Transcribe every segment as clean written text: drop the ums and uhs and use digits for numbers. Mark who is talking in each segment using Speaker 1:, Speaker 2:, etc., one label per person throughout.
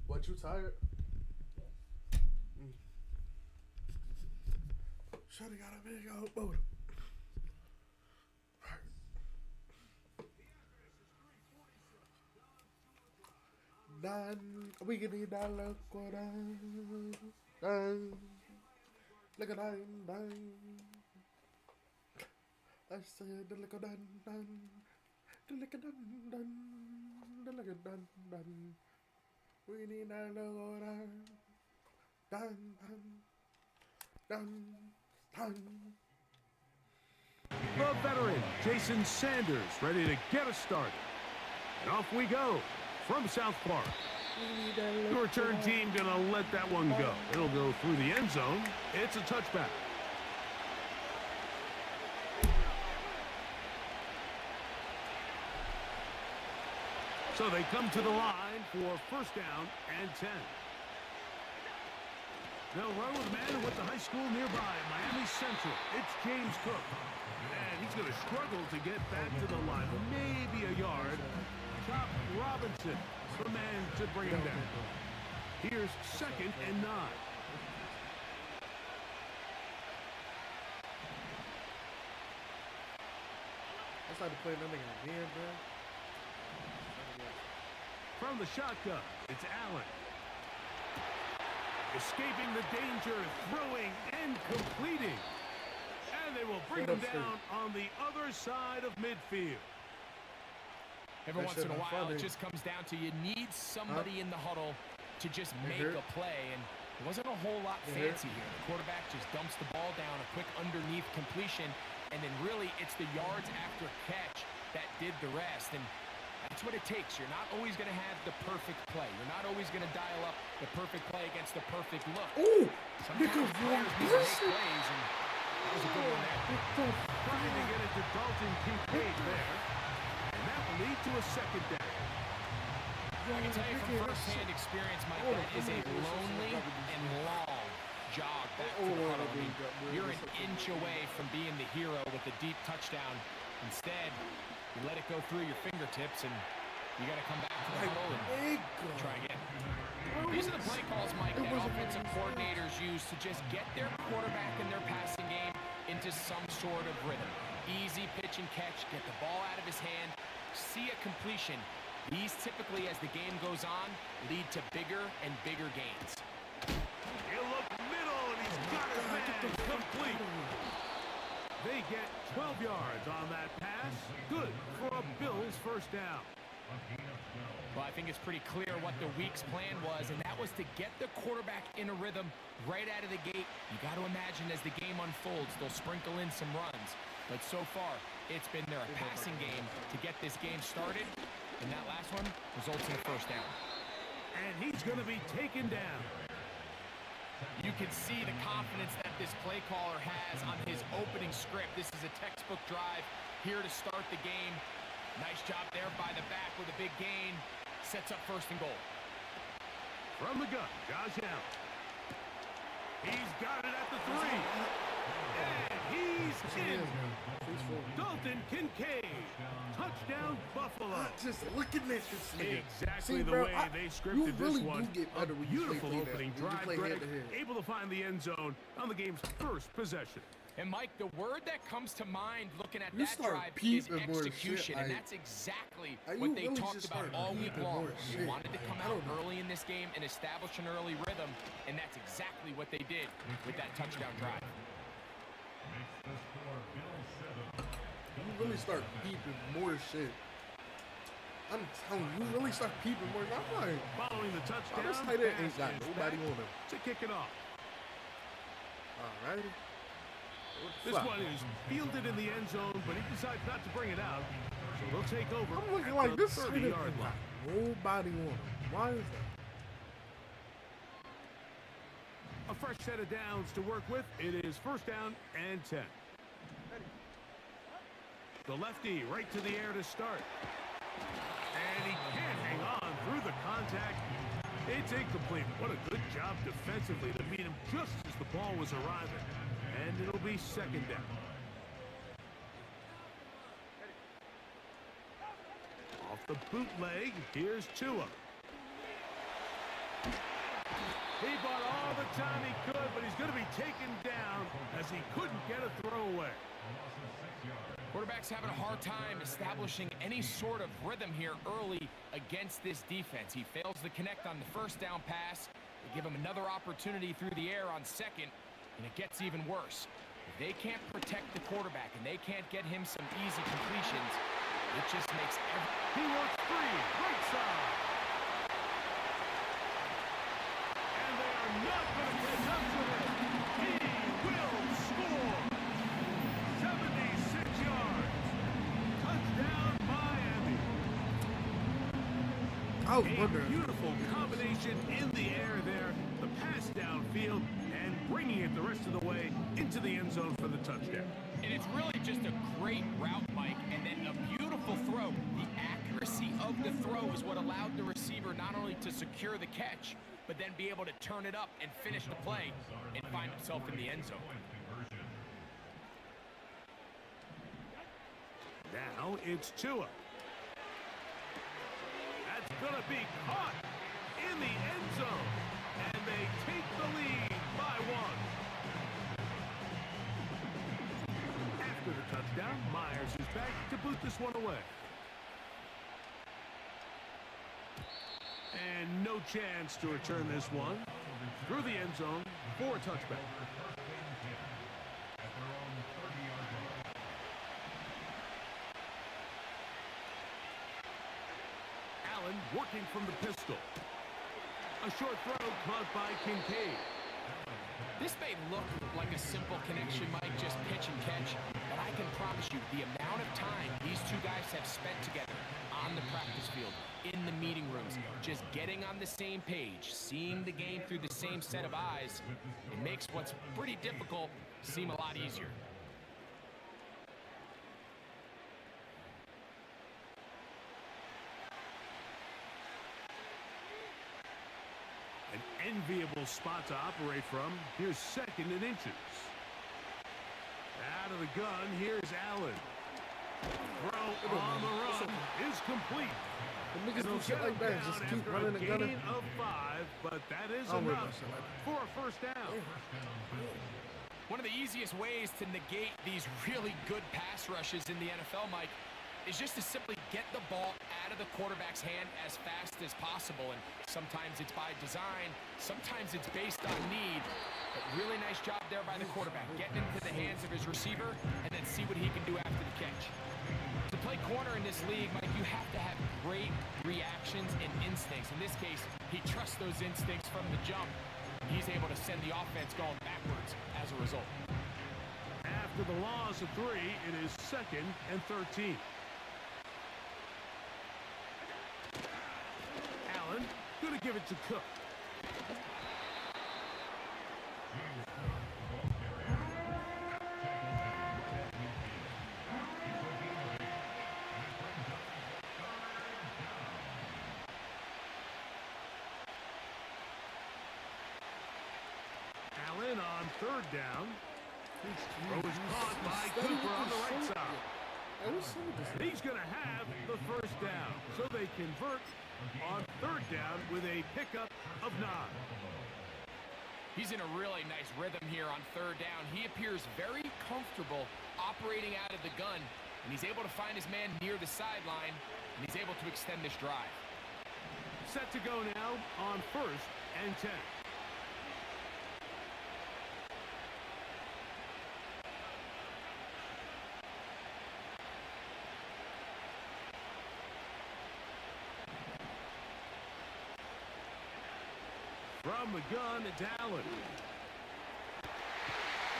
Speaker 1: What, you tired? Should've got a big old boat. We can eat that look look at that I said the look at that the look at that the look at that we need that look at
Speaker 2: The veteran Jason Sanders ready to get us started. And off we go from South Park. The return team gonna let that one go. It'll go through the end zone. It's a touchback. So they come to the line for first down and 10. They'll run with a man with the high school nearby, Miami Central. It's James Cook. And he's going to struggle to get back to the line. Maybe a yard. Chop Robinson, the man to bring him down. Here's 2nd and 9.
Speaker 1: I started playing that nigga again, bro.
Speaker 2: From the shotgun, it's Allen. Escaping the danger, throwing and completing. And they will bring him down on the other side of midfield.
Speaker 3: Every once in a while, it just comes down to you need somebody in the huddle to just make a play. And it wasn't a whole lot fancy here. The quarterback just dumps the ball down, a quick underneath completion. And then really, it's the yards after catch that did the rest. And that's what it takes. You're not always going to have the perfect play. You're not always going to dial up the perfect play against the perfect look.
Speaker 1: Ooh!
Speaker 3: Sometimes players need to make plays, and that was a good one there.
Speaker 2: Trying to get it to Dalton Kincaid there. And that will lead to a 2nd down.
Speaker 3: I can tell you from first-hand experience, Mike, that is a lonely and long jog back to the huddle. I mean, you're an inch away from being the hero with a deep touchdown. Instead, you let it go through your fingertips, and you got to come back to the huddle and try again. These are the play calls, Mike, that offensive coordinators use to just get their quarterback and their passing game into some sort of rhythm. Easy pitch and catch, get the ball out of his hand, see a completion. These typically, as the game goes on, lead to bigger and bigger gains.
Speaker 2: He'll look middle, and he's got his man complete. They get 12 yards on that pass. Good for a Bills first down.
Speaker 3: Well, I think it's pretty clear what the week's plan was, and that was to get the quarterback in a rhythm right out of the gate. You got to imagine as the game unfolds, they'll sprinkle in some runs. But so far, it's been their passing game to get this game started, and that last one results in a first down.
Speaker 2: And he's going to be taken down.
Speaker 3: You can see the confidence that this play caller has on his opening script. This is a textbook drive here to start the game. Nice job there by the back with a big gain. Sets up 1st and goal.
Speaker 2: From the gun, Josh Allen. He's got it at the 3. And he's in. Dalton Kincaid. Touchdown, Buffalo.
Speaker 1: Just look at this nigga.
Speaker 2: Exactly the way they scripted this one. A beautiful opening drive, Greg. Able to find the end zone on the game's first possession.
Speaker 3: And Mike, the word that comes to mind looking at that drive is execution, and that's exactly what they talked about all week long. They wanted to come out early in this game and establish an early rhythm, and that's exactly what they did with that touchdown drive.
Speaker 1: You really start peeping more shit. I'm telling you, you really start peeping more. I'm like,
Speaker 2: following the touchdown,
Speaker 1: this tight end ain't got nobody on him
Speaker 2: to kick it off.
Speaker 1: All right.
Speaker 2: This one is fielded in the end zone, but he decides not to bring it out. So they'll take over.
Speaker 1: I'm looking like this
Speaker 2: 30-yard line.
Speaker 1: Nobody on him. Why is that?
Speaker 2: A fresh set of downs to work with. It is 1st down and 10. The lefty right to the air to start. And he can't hang on through the contact. It's incomplete. What a good job defensively to meet him just as the ball was arriving. And it'll be 2nd down. the bootleg. Here's Tua. He bought all the time he could, but he's going to be taken down as he couldn't get a throwaway.
Speaker 3: Quarterback's having a hard time establishing any sort of rhythm here early against this defense. He fails to connect on the first down pass. They give him another opportunity through the air on second, and it gets even worse. If they can't protect the quarterback and they can't get him some easy completions, it just makes
Speaker 2: He works free, right side. And they are not going to catch up to him. He will score. 76 yards. Touchdown, Miami.
Speaker 1: I was wondering.
Speaker 2: A beautiful combination in the air there. The pass downfield and bringing it the rest of the way into the end zone for the touchdown.
Speaker 3: And it's really just a great route, Mike, and then a beautiful throw. The accuracy of the throw is what allowed the receiver not only to secure the catch, but then be able to turn it up and finish the play and find himself in the end zone.
Speaker 2: Now it's Tua. That's going to be caught in the end zone. And they take the lead by 1. After the touchdown, Myers is back to boot this one away. And no chance to return this one through the end zone for a touchback. Allen working from the pistol. A short throw caught by Kincaid.
Speaker 3: This may look like a simple connection, Mike, just pitch and catch, but I can promise you the amount of time these two guys have spent together on the practice field, in the meeting rooms, just getting on the same page, seeing the game through the same set of eyes, it makes what's pretty difficult seem a lot easier.
Speaker 2: An enviable spot to operate from. Here's second and inches. Out of the gun, here's Allen. Throw on the run is complete.
Speaker 1: The niggas do shit like that. Just keep running and gunning.
Speaker 2: Of 5, but that is
Speaker 1: I'll worry about
Speaker 2: enough
Speaker 1: shit like that.
Speaker 2: for a first down.
Speaker 3: One of the easiest ways to negate these really good pass rushes in the NFL, Mike, is just to simply get the ball out of the quarterback's hand as fast as possible. And sometimes it's by design, sometimes it's based on need. But really nice job there by the quarterback, getting into the hands of his receiver and then see what he can do after the catch. To play corner in this league, Mike, you have to have great reactions and instincts. In this case, he trusts those instincts from the jump. He's able to send the offense going backwards as a result.
Speaker 2: After the loss of 3, it is second and 13. Allen going to give it to Cook. Allen on third down. Throw is caught by Cooper on the right side. He's going to have the first down. So they convert on third down with a pickup of 9.
Speaker 3: He's in a really nice rhythm here on third down. He appears very comfortable operating out of the gun, and he's able to find his man near the sideline, and he's able to extend this drive.
Speaker 2: Set to go now on first and 10. From the gun, it's Allen.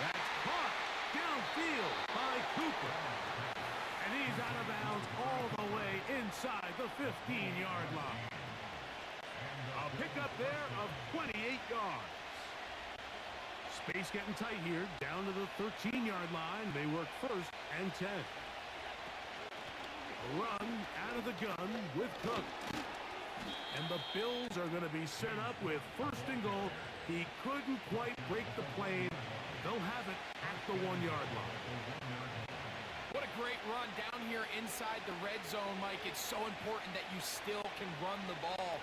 Speaker 2: That's caught downfield by Cooper. And he's out of bounds all the way inside the 15-yard line. A pickup there of 28 yards. Space getting tight here, down to the 13-yard line. They work first and 10. A run out of the gun with Cook. And the Bills are going to be set up with first and goal. He couldn't quite break the plane. They'll have it at the 1-yard line.
Speaker 3: What a great run down here inside the red zone, Mike. It's so important that you still can run the ball.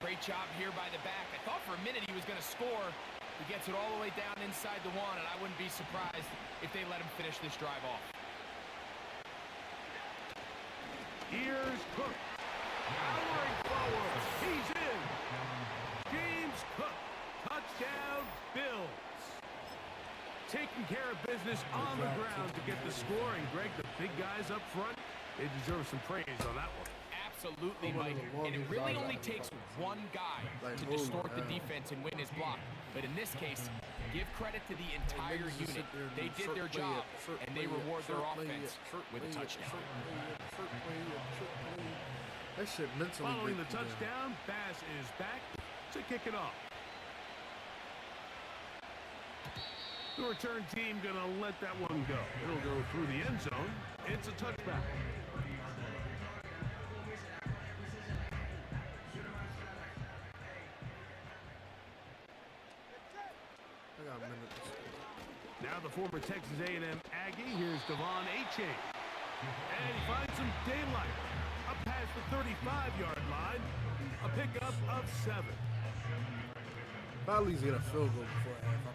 Speaker 3: Great job here by the back. I thought for a minute he was going to score. He gets it all the way down inside the one, and I wouldn't be surprised if they let him finish this drive off.
Speaker 2: Here's Cook. Powering forward. He's in. James Cook. Touchdown, Bills. Taking care of business on the ground to get the score. And Greg, the big guys up front, they deserve some praise on that one.
Speaker 3: Absolutely, Mike. And it really only takes one guy to distort the defense and win his block. But in this case, give credit to the entire unit. They did their job, and they reward their offense with a touchdown.
Speaker 1: That shit mentally.
Speaker 2: Following the touchdown, Bass is back to kick it off. The return team gonna let that one go. It'll go through the end zone. It's a touchback.
Speaker 1: I got a minute.
Speaker 2: Now the former Texas A&M Aggie. Here's Devon Achane. And he finds some daylight. Up past the 35-yard line. A pickup of 7.
Speaker 1: Bradley's get a field goal before half.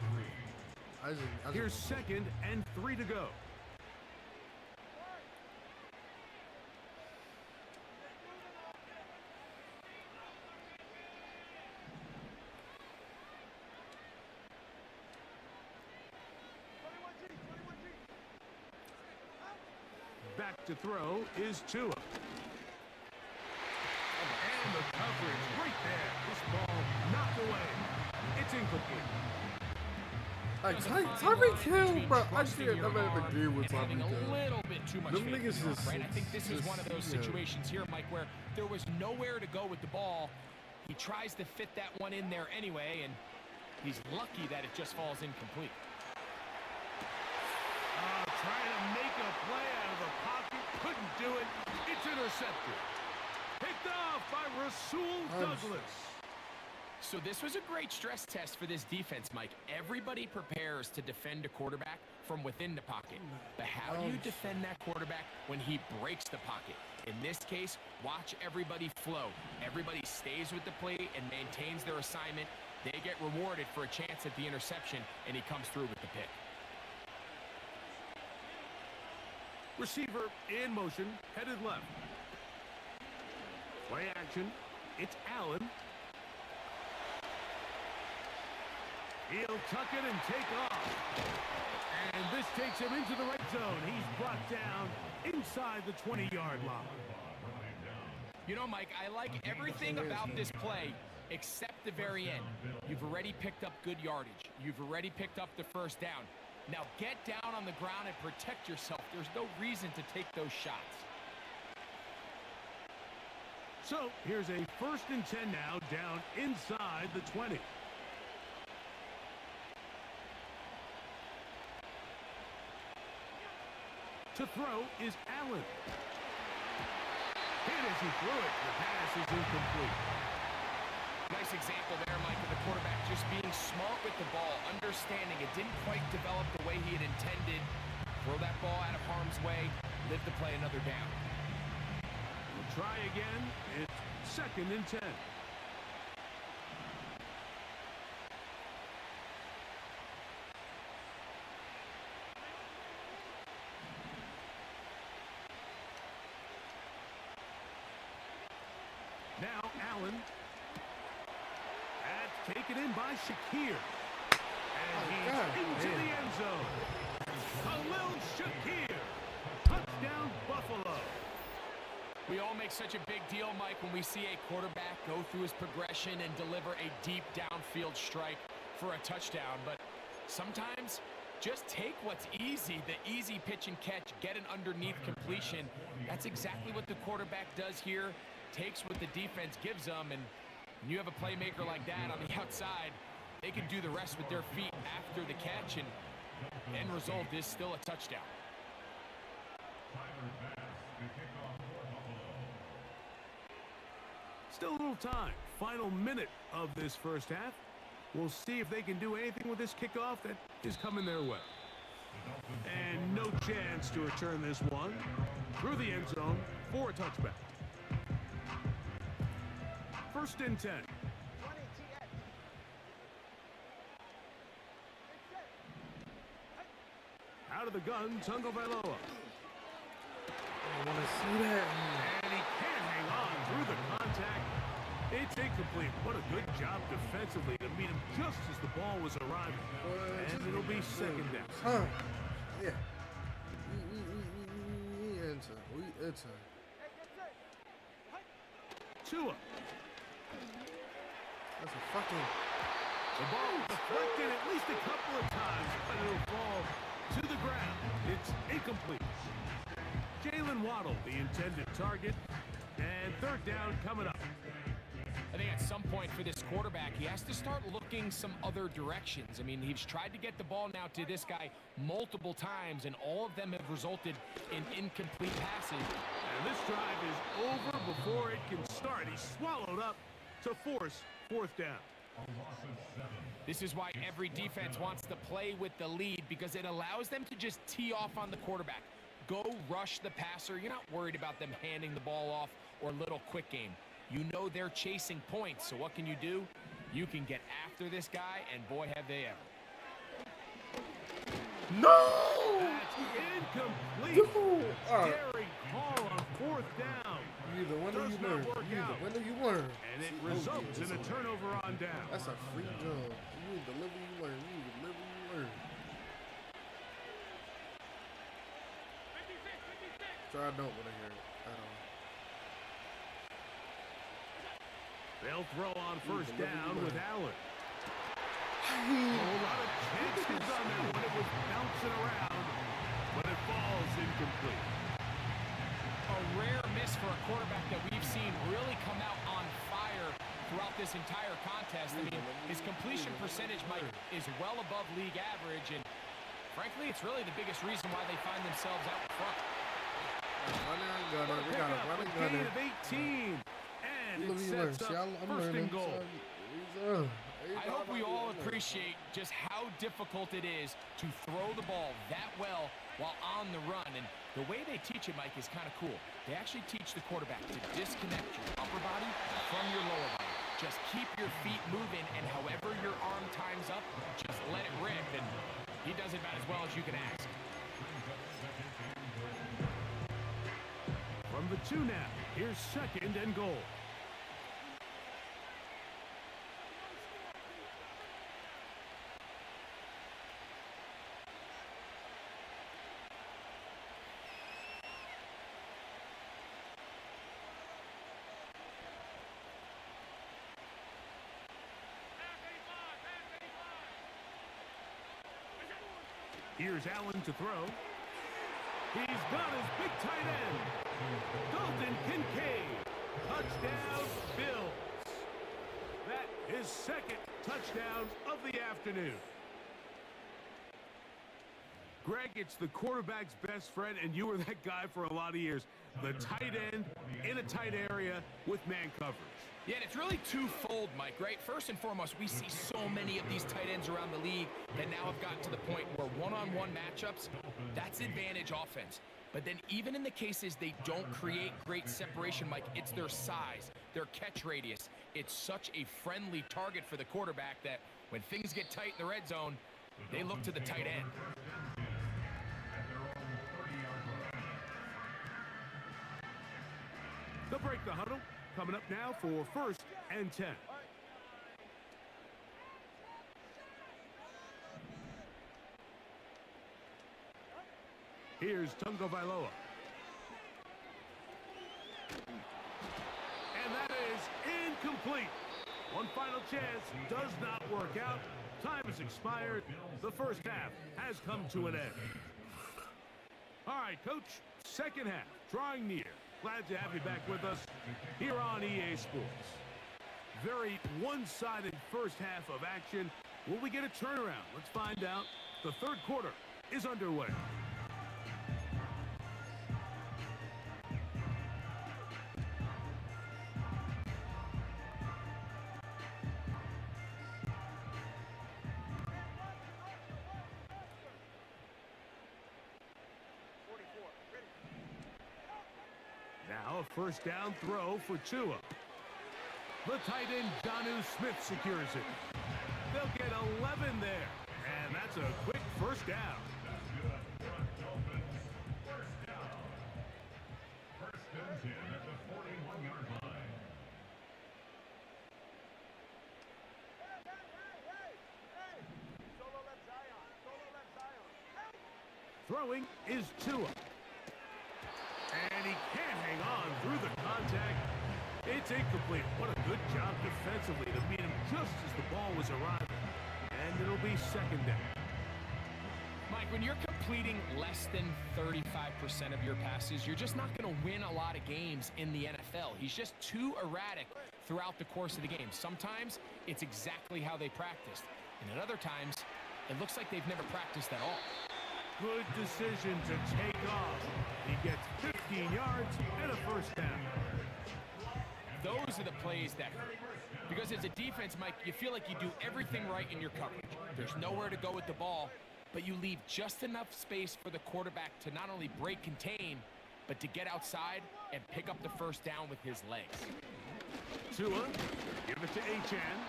Speaker 2: Here's 2nd and 3 to go. Back to throw is Tua. And the coverage right there. This ball knocked away. It's incomplete.
Speaker 1: Like, Tyreek Hill, bro, I can't never agree with Tyreek Hill.
Speaker 3: A little bit too much
Speaker 1: Them niggas is,
Speaker 3: right? I think this is one of those situations here, Mike, where there was nowhere to go with the ball. He tries to fit that one in there anyway, and he's lucky that it just falls incomplete.
Speaker 2: Trying to make a play out of the pocket, couldn't do it. It's intercepted. Picked off by Rasul Douglas.
Speaker 3: So this was a great stress test for this defense, Mike. Everybody prepares to defend a quarterback from within the pocket. But how do you defend that quarterback when he breaks the pocket? In this case, watch everybody flow. Everybody stays with the play and maintains their assignment. They get rewarded for a chance at the interception, and he comes through with the pick.
Speaker 2: Receiver in motion, headed left. Play action. It's Allen. He'll tuck it and take off. And this takes him into the red zone. He's brought down inside the 20-yard line.
Speaker 3: You know, Mike, I like everything about this play except the very end. You've already picked up good yardage. You've already picked up the first down. Now get down on the ground and protect yourself. There's no reason to take those shots.
Speaker 2: So here's a 1st and 10 now, down inside the 20. To throw is Allen. Hit as he threw it. The pass is incomplete.
Speaker 3: Nice example there, Mike, of the quarterback just being smart with the ball, understanding it didn't quite develop the way he had intended. Throw that ball out of harm's way, live to play another down.
Speaker 2: We'll try again. It's 2nd and 10. Now Allen. That's taken in by Shakir. And he's into the end zone. Khalil Shakir. Touchdown, Buffalo.
Speaker 3: We all make such a big deal, Mike, when we see a quarterback go through his progression and deliver a deep downfield strike for a touchdown. But sometimes just take what's easy, the easy pitch and catch, get an underneath completion. That's exactly what the quarterback does here. Takes what the defense gives them, and when you have a playmaker like that on the outside, they can do the rest with their feet after the catch, and end result is still a touchdown.
Speaker 2: Still a little time. Final minute of this first half. We'll see if they can do anything with this kickoff that is coming their way. And no chance to return this one through the end zone for a touchback. First and 10. Out of the gun, Tagovailoa.
Speaker 1: I want to see that.
Speaker 2: And he can't hang on through the contact. It's incomplete. What a good job defensively to meet him just as the ball was arriving. And it'll be second down.
Speaker 1: Yeah. We enter.
Speaker 2: Tua.
Speaker 1: That's a fucking...
Speaker 2: The ball deflected at least a couple of times, but it'll fall to the ground. It's incomplete. Jalen Waddle, the intended target, and third down coming up.
Speaker 3: I think at some point for this quarterback, he has to start looking some other directions. I mean, he's tried to get the ball now to this guy multiple times, and all of them have resulted in incomplete passes.
Speaker 2: And this drive is over before it can start. He's swallowed up to force fourth down.
Speaker 3: This is why every defense wants to play with the lead, because it allows them to just tee off on the quarterback. Go rush the passer. You're not worried about them handing the ball off or little quick game. You know they're chasing points, so what can you do? You can get after this guy, and boy, have they ever.
Speaker 1: No!
Speaker 2: That's incomplete. Daring call on fourth down.
Speaker 1: Either one of you learn.
Speaker 2: And it results in a turnover on down.
Speaker 1: That's a free jump. You deliver, you learn. So I don't want to hear it at all.
Speaker 2: They'll throw on first down with Allen. A lot of chances on that one. It was bouncing around, but it falls incomplete.
Speaker 3: A rare miss for a quarterback that we've seen really come out on fire throughout this entire contest. I mean, his completion percentage, Mike, is well above league average, and frankly, it's really the biggest reason why they find themselves out front.
Speaker 1: We got a running gunner.
Speaker 2: Of 18, and it sets up first and goal.
Speaker 3: I hope we all appreciate just how difficult it is to throw the ball that well while on the run. And the way they teach it, Mike, is kind of cool. They actually teach the quarterback to disconnect your upper body from your lower body. Just keep your feet moving, and however your arm times up, just let it rip. And he does it about as well as you can ask.
Speaker 2: From the 2 now, here's second and goal. Here's Allen to throw. He's got his big tight end. Dalton Kincaid. Touchdown, Bills. That is second touchdown of the afternoon. Greg, it's the quarterback's best friend, and you were that guy for a lot of years. The tight end in a tight area with man coverage.
Speaker 3: Yeah, and it's really twofold, Mike, right? First and foremost, we see so many of these tight ends around the league that now have gotten to the point where one-on-one matchups, that's advantage offense. But then even in the cases they don't create great separation, Mike, it's their size, their catch radius. It's such a friendly target for the quarterback that when things get tight in the red zone, they look to the tight end.
Speaker 2: They'll break the huddle. Coming up now for first and 10. Here's Tagovailoa. And that is incomplete. One final chance does not work out. Time has expired. The first half has come to an end. All right, Coach, second half drawing near. Glad to have you back with us here on EA Sports. Very one-sided first half of action. Will we get a turnaround? Let's find out. The third quarter is underway. Now a first down throw for Tua. The tight end, Jonnu Smith, secures it. They'll get 11 there. And that's a quick first down. Throwing is Tua. And he can't hang on through the contact. It's incomplete. What a good job defensively to beat him just as the ball was arriving. And it'll be second down.
Speaker 3: Mike, when you're completing less than 35% of your passes, you're just not going to win a lot of games in the NFL. He's just too erratic throughout the course of the game. Sometimes it's exactly how they practiced. And at other times, it looks like they've never practiced at all.
Speaker 2: Good decision to take off. He gets 15 yards and a first down.
Speaker 3: Those are the plays that hurt. Because as a defense, Mike, you feel like you do everything right in your coverage. There's nowhere to go with the ball, but you leave just enough space for the quarterback to not only break contain, but to get outside and pick up the first down with his legs.
Speaker 2: Tua, give it to Achane.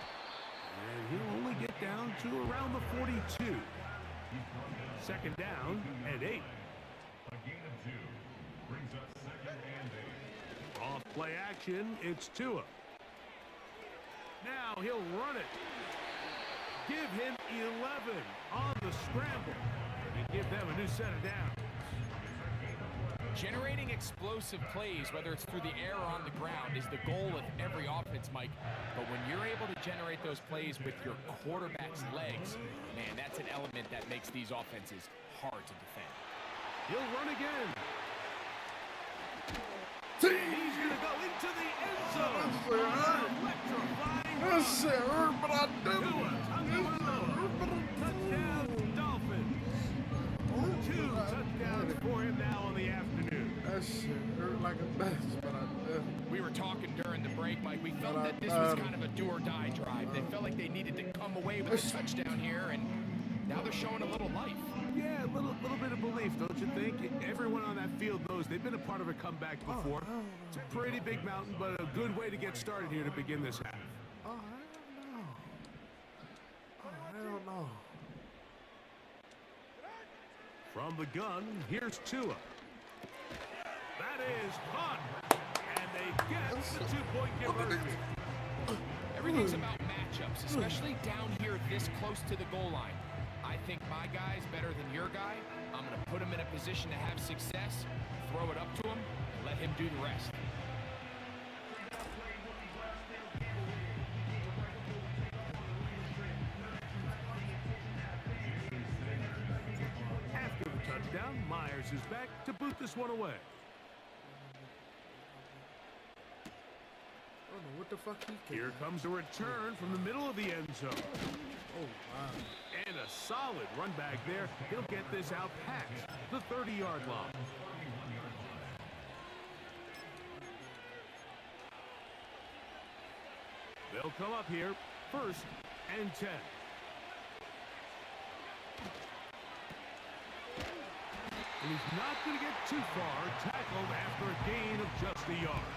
Speaker 2: And he'll only get down to around the 42. Second down and 8. A gain of 2 brings up second and 8. Off play action, it's Tua. Now he'll run it. Give him 11 on the scramble and give them a new set of downs.
Speaker 3: Generating explosive plays, whether it's through the air or on the ground, is the goal of every offense, Mike. But when you're able to generate those plays with your quarterback's legs, man, that's an element that makes these offenses hard to defend.
Speaker 2: He'll run again. He's going to go into the end zone.
Speaker 1: Yes, sir, but I didn't.
Speaker 2: Touchdown, Dolphins. 2 touchdowns for him now on the afternoon.
Speaker 1: That shit hurt like a mess, but I didn't.
Speaker 3: We were talking during the break, Mike. We felt that this was kind of a do-or-die drive. They felt like they needed to come away with a touchdown here, and now they're showing a little life.
Speaker 2: Yeah, a little bit of belief, don't you think? Everyone on that field knows they've been a part of a comeback before. It's a pretty big mountain, but a good way to get started here to begin this half.
Speaker 1: I don't know.
Speaker 2: From the gun, here's Tua. That is caught, and they get the 2-point conversion.
Speaker 3: Everything's about matchups, especially down here this close to the goal line. I think my guy's better than your guy. I'm going to put him in a position to have success, throw it up to him, and let him do the rest.
Speaker 2: After the touchdown, Myers is back to boot this one away.
Speaker 1: I don't know what the fuck he can.
Speaker 2: Here comes a return from the middle of the end zone.
Speaker 1: Oh, wow.
Speaker 2: And a solid run back there. He'll get this out past the 30-yard line. They'll come up here, 1st and 10. And he's not going to get too far, tackled after a gain of just a yard.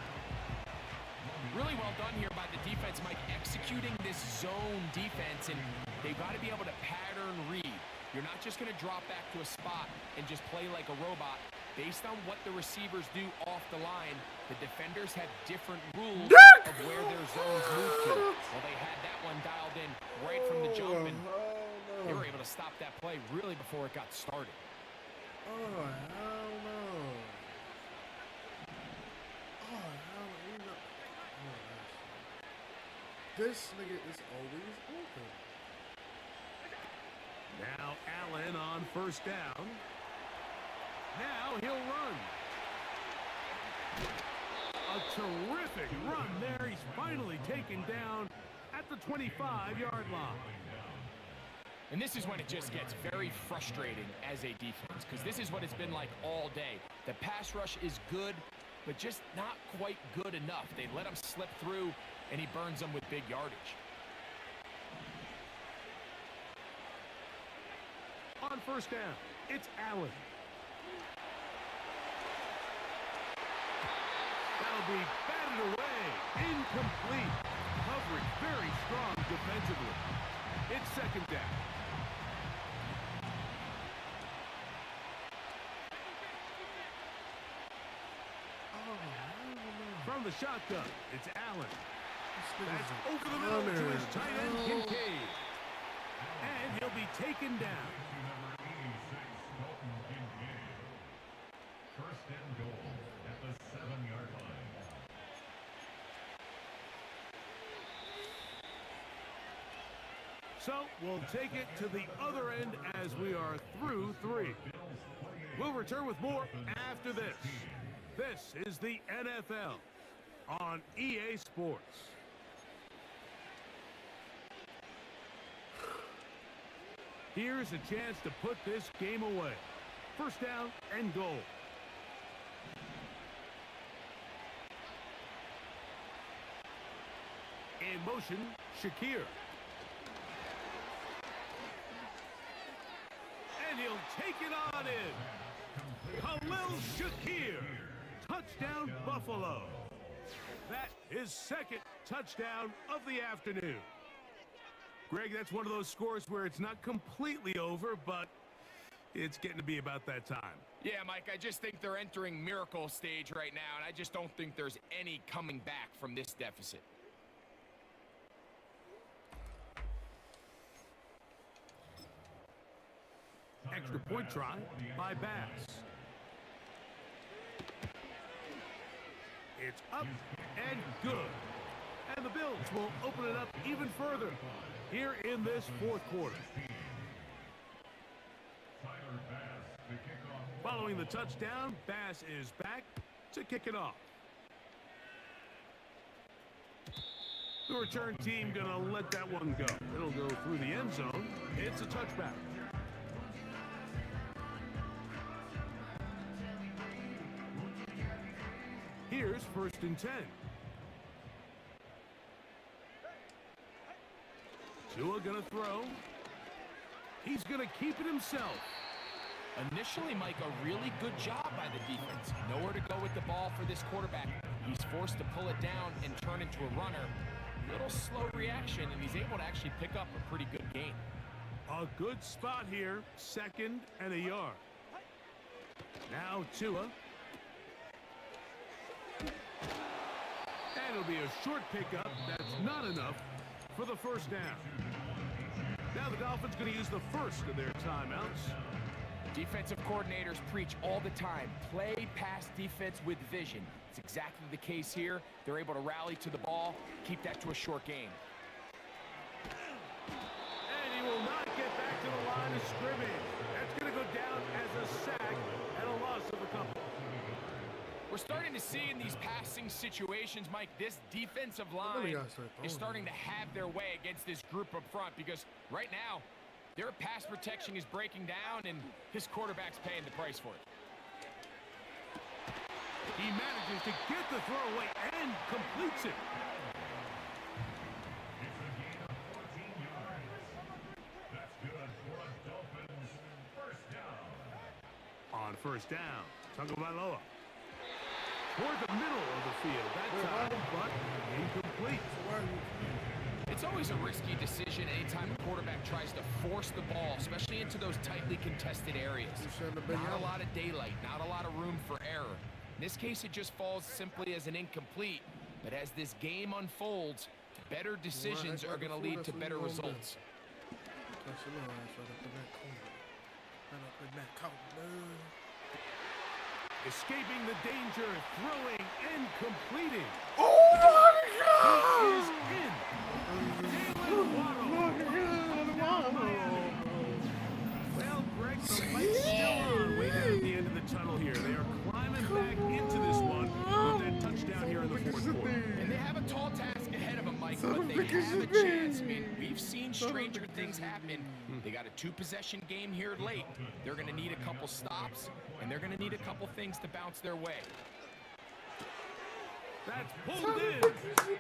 Speaker 3: Really well done here by the defense, Mike, executing this zone defense, and they've got to be able to pattern read. You're not just going to drop back to a spot and just play like a robot. Based on what the receivers do off the line, the defenders have different rules of where their zones move to. Well, they had that one dialed in right from the jump, and they were able to stop that play really before it got started.
Speaker 1: Oh, hell no. Oh, hell no. This nigga is always open.
Speaker 2: Now Allen on 1st down. Now he'll run. A terrific run there. He's finally taken down at the 25-yard line.
Speaker 3: And this is when it just gets very frustrating as a defense, because this is what it's been like all day. The pass rush is good, but just not quite good enough. They let him slip through, and he burns them with big yardage.
Speaker 2: On 1st down, it's Allen. to be batted away. Incomplete. Coverage very strong defensively. It's second down. From the shotgun, it's Allen. That's over the middle to his tight end, Kincaid. And he'll be taken down.
Speaker 4: First and goal at the 7-yard line.
Speaker 2: So we'll take it to the other end as we are through 3. We'll return with more after this. This is the NFL on EA Sports. Here's a chance to put this game away. First down and goal. In motion, Shakir. And he'll take it on in. Khalil Shakir. Touchdown, Buffalo. That is second touchdown of the afternoon. Greg, that's one of those scores where it's not completely over, but it's getting to be about that time.
Speaker 3: Yeah, Mike, I just think they're entering miracle stage right now, and I just don't think there's any coming back from this deficit.
Speaker 2: Extra point try by Bass. It's up and good. And the Bills will open it up even further here in this fourth quarter. Following the touchdown, Bass is back to kick it off. The return team gonna let that one go. It'll go through the end zone. It's a touchback. Here's first and 10. Tua gonna throw. He's gonna keep it himself.
Speaker 3: Initially, Mike, a really good job by the defense. Nowhere to go with the ball for this quarterback. He's forced to pull it down and turn into a runner. Little slow reaction, and he's able to actually pick up a pretty good gain.
Speaker 2: A good spot here, second and a yard. Now Tua. And it'll be a short pickup. That's not enough for the first down. Now the Dolphins going to use the first of their timeouts.
Speaker 3: Defensive coordinators preach all the time, play pass defense with vision. It's exactly the case here. They're able to rally to the ball, keep that to a short game.
Speaker 2: And he will not get back to the line of scrimmage. That's going to go down as a sack and a loss of a couple.
Speaker 3: We're starting to see in these passing situations, Mike, this defensive line is starting to have their way against this group up front, because right now, their pass protection is breaking down, and his quarterback's paying the price for it.
Speaker 2: He manages to get the throw away and completes it.
Speaker 4: It's a gain of 14 yards. That's good for a Dolphins first down.
Speaker 2: On first down, Tagovailoa. Toward the middle of the field that time, but incomplete.
Speaker 3: It's always a risky decision anytime a quarterback tries to force the ball, especially into those tightly contested areas. Not a lot of daylight, not a lot of room for error. In this case, it just falls simply as an incomplete. But as this game unfolds, better decisions are going to lead to better results.
Speaker 2: Escaping the danger, throwing and completing.
Speaker 1: Oh my
Speaker 2: He is in. Jalen Waddle. Well, Greg, the light's still on way down at the end of the tunnel here. They are climbing back into this one with that touchdown here in the fourth quarter.
Speaker 3: And they have a tall task ahead of them, Mike, but they have a chance. I mean, we've seen stranger things happen. They got a two-possession game here late. They're going to need a couple stops, and they're going to need a couple things to bounce their way.
Speaker 2: That's pulled in.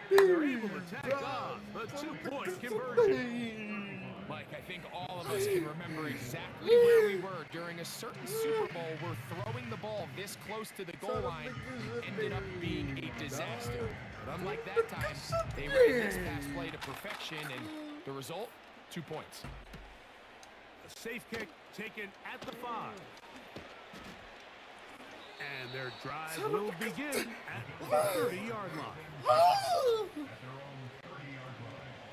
Speaker 2: They're able to tag off a two-point conversion.
Speaker 3: Mike, I think all of us can remember exactly where we were during a certain Super Bowl where throwing the ball this close to the goal line ended up being a disaster. But unlike that time, they ran this pass play to perfection, and the result, 2 points.
Speaker 2: A safe kick taken at the 5. And their drive will begin at the 30-yard line.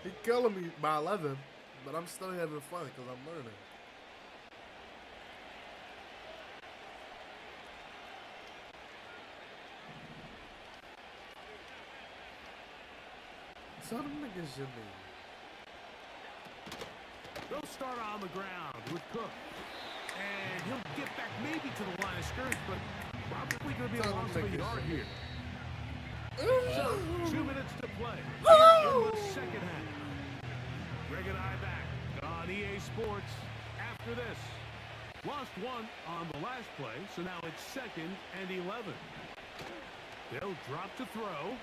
Speaker 1: He's killing me by 11, but I'm still having fun because I'm learning. Some niggas should be.
Speaker 2: They'll start on the ground with Cook. And he'll get back maybe to the line of scrimmage, but probably going to be a loss of a yard here. So, 2 minutes to play in the second half. Greg and I back on EA Sports after this. Lost one on the last play, so now it's 2nd and 11. They'll drop to throw.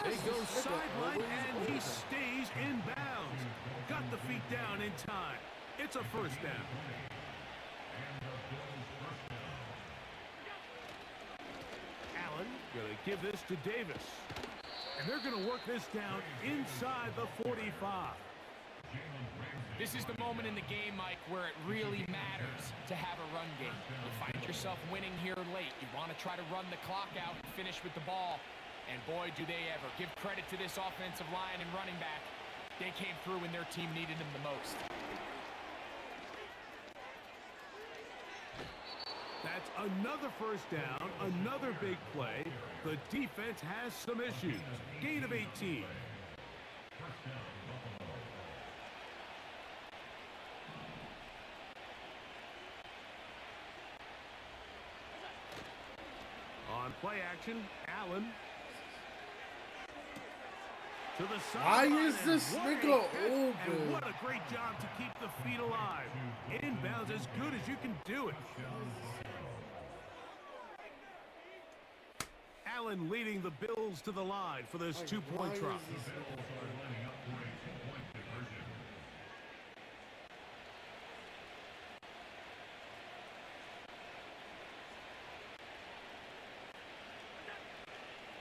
Speaker 2: They go sideline, and he stays in bounds. Got the feet down in time. It's a first down. Allen gonna give this to Davis. And they're gonna work this down inside the 45.
Speaker 3: This is the moment in the game, Mike, where it really matters to have a run game. You find yourself winning here late. You want to try to run the clock out and finish with the ball. And boy, do they ever. Give credit to this offensive line and running back. They came through when their team needed them the most.
Speaker 2: That's another first down, another big play. The defense has some issues. Gain of 18. On play action, Allen. To the side.
Speaker 1: Why is this nigga open?
Speaker 2: And what a great job to keep the feet alive. Inbounds as good as you can do it. Allen leading the Bills to the line for this 2-point drop.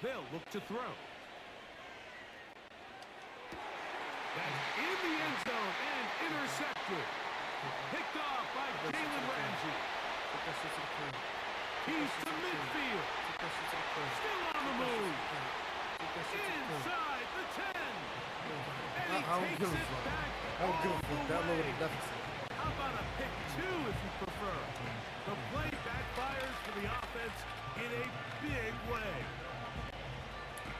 Speaker 2: They'll look to throw. That's in the end zone and intercepted. Picked off by Jalen Ramsey. He's to midfield. Still on the move. Inside the 10. And he takes it back all the way. How about a pick 2 if you prefer? The play backfires for the offense in a big way.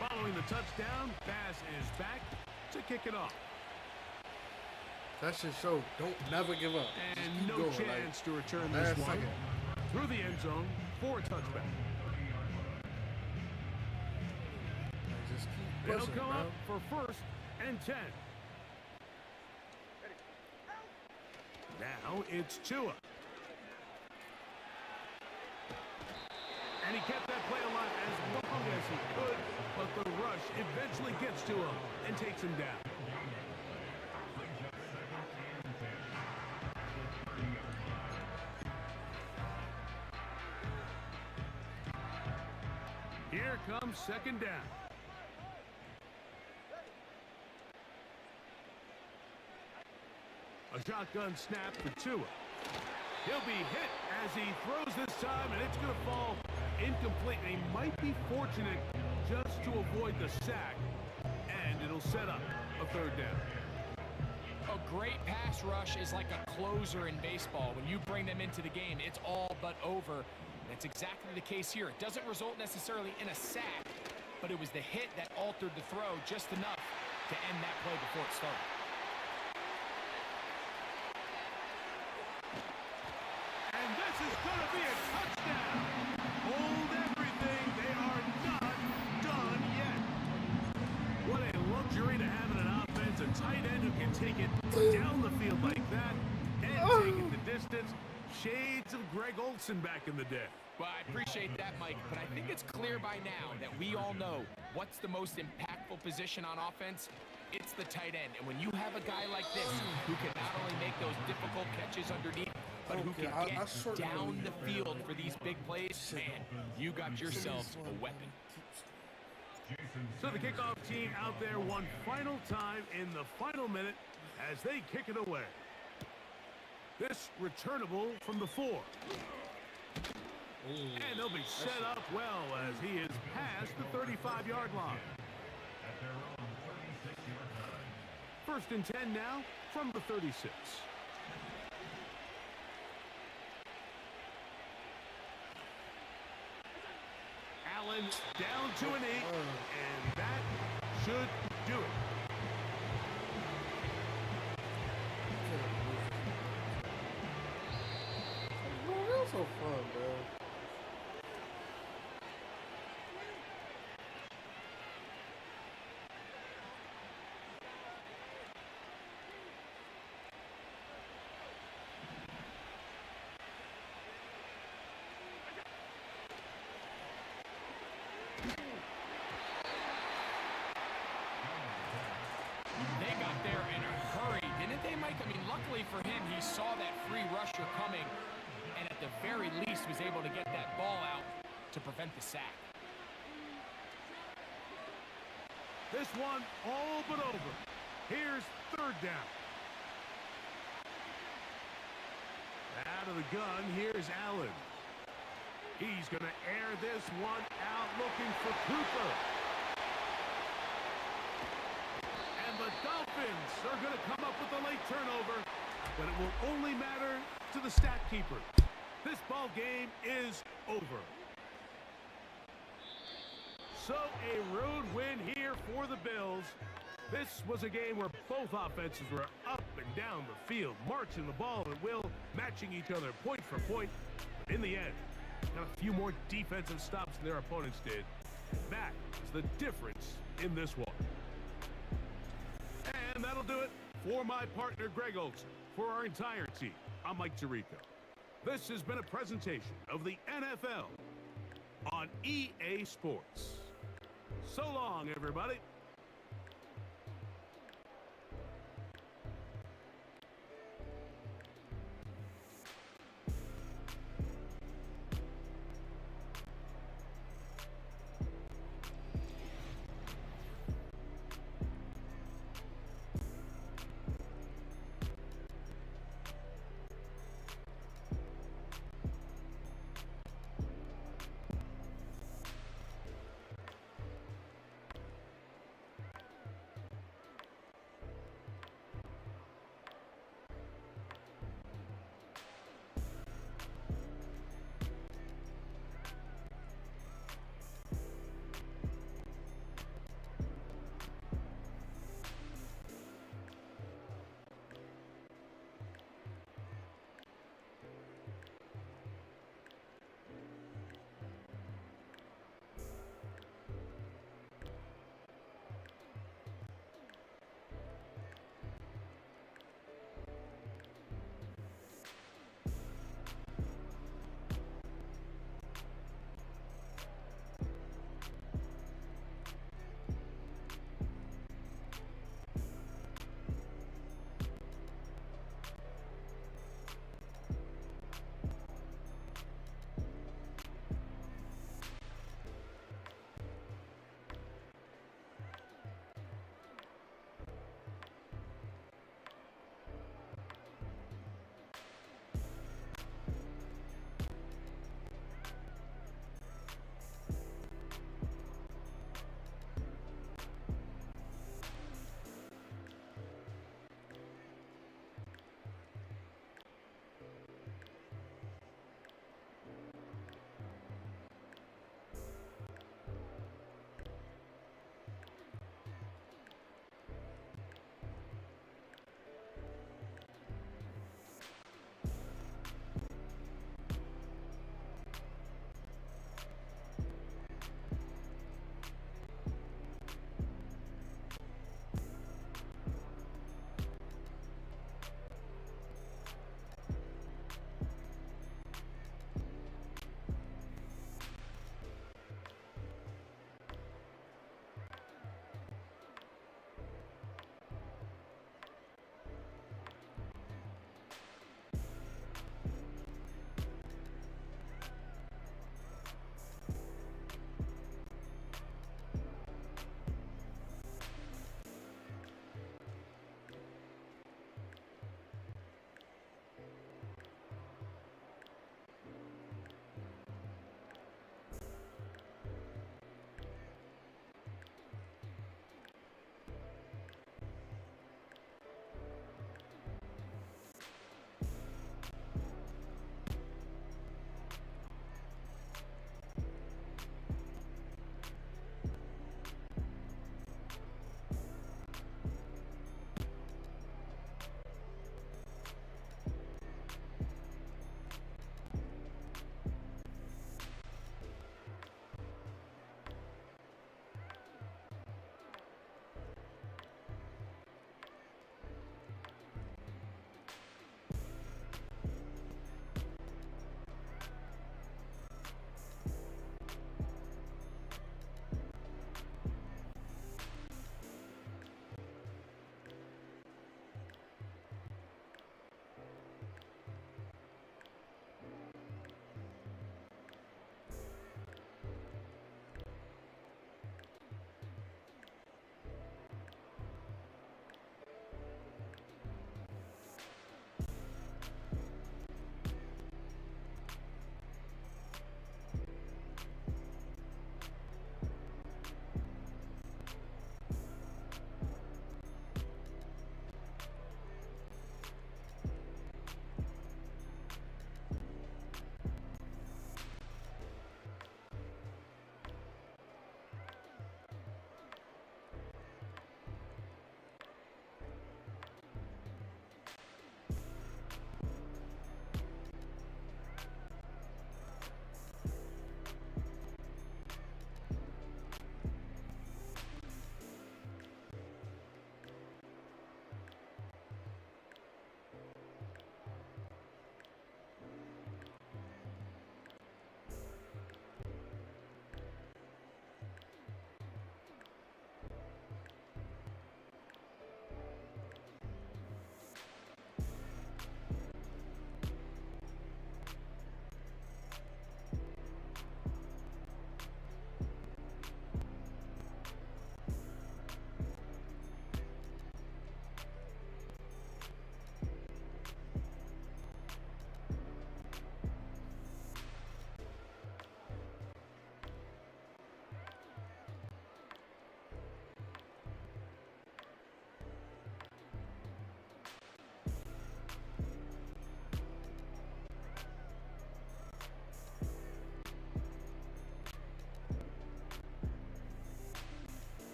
Speaker 2: Following the touchdown, Bass is back to kick it off.
Speaker 1: That should show don't never give up.
Speaker 2: And no chance to return this one through the end zone for a touchback.
Speaker 1: Just keep
Speaker 2: It'll
Speaker 1: pushing,
Speaker 2: come
Speaker 1: bro.
Speaker 2: up for 1st and 10. Now it's Tua. And he kept that play alive as long as he could, but the rush eventually gets to him and takes him down. Here comes 2nd down. A shotgun snap for Tua. He'll be hit as he throws this time, and it's going to fall incomplete. They might be fortunate just to avoid the sack, and it'll set up a 3rd down.
Speaker 3: A great pass rush is like a closer in baseball. When you bring them into the game, it's all but over. That's exactly the case here. It doesn't result necessarily in a sack, but it was the hit that altered the throw just enough to end that play before it started.
Speaker 2: And this is going to be a touchdown. Hold everything. They are not done yet. What a luxury to have in an offense. A tight end who can take it down the field like that and take it the distance. Shades of Greg Olsen back in the day.
Speaker 3: Well, I appreciate that, Mike, but I think it's clear by now that we all know what's the most impactful position on offense. it's the tight end. And when you have a guy like this who can not only make those difficult catches underneath, but who can get down the field for these big plays, man, you got yourself a weapon.
Speaker 2: So the kickoff team out there one final time in the final minute as they kick it away. This returnable from the 4. And they'll be set up well as he is past the 35-yard line.
Speaker 4: At their own 36-yard line.
Speaker 2: First and 10 now from the 36. Allen down to an 8, and that should do it.
Speaker 1: Man, that was so fun, bro.
Speaker 3: They got there in a hurry, didn't they, Mike? I mean, luckily for him, he saw that free rusher coming, and at the very least was able to get that ball out to prevent the sack.
Speaker 2: This one all but over. Here's third down. Out of the gun, here's Allen. He's going to air this one out looking for Cooper. And the Dolphins are going to come up with a late turnover, but it will only matter to the stat keeper. This ball game is over. So a road win here for the Bills. This was a game where both offenses were up and down the field, marching the ball at will, matching each other point for point. But in the end, got a few more defensive stops than their opponents did. That is the difference in this one. And that'll do it for my partner, Greg Olson. For our entire team, I'm Mike Tirico. This has been a presentation of the NFL on EA Sports. So long, everybody.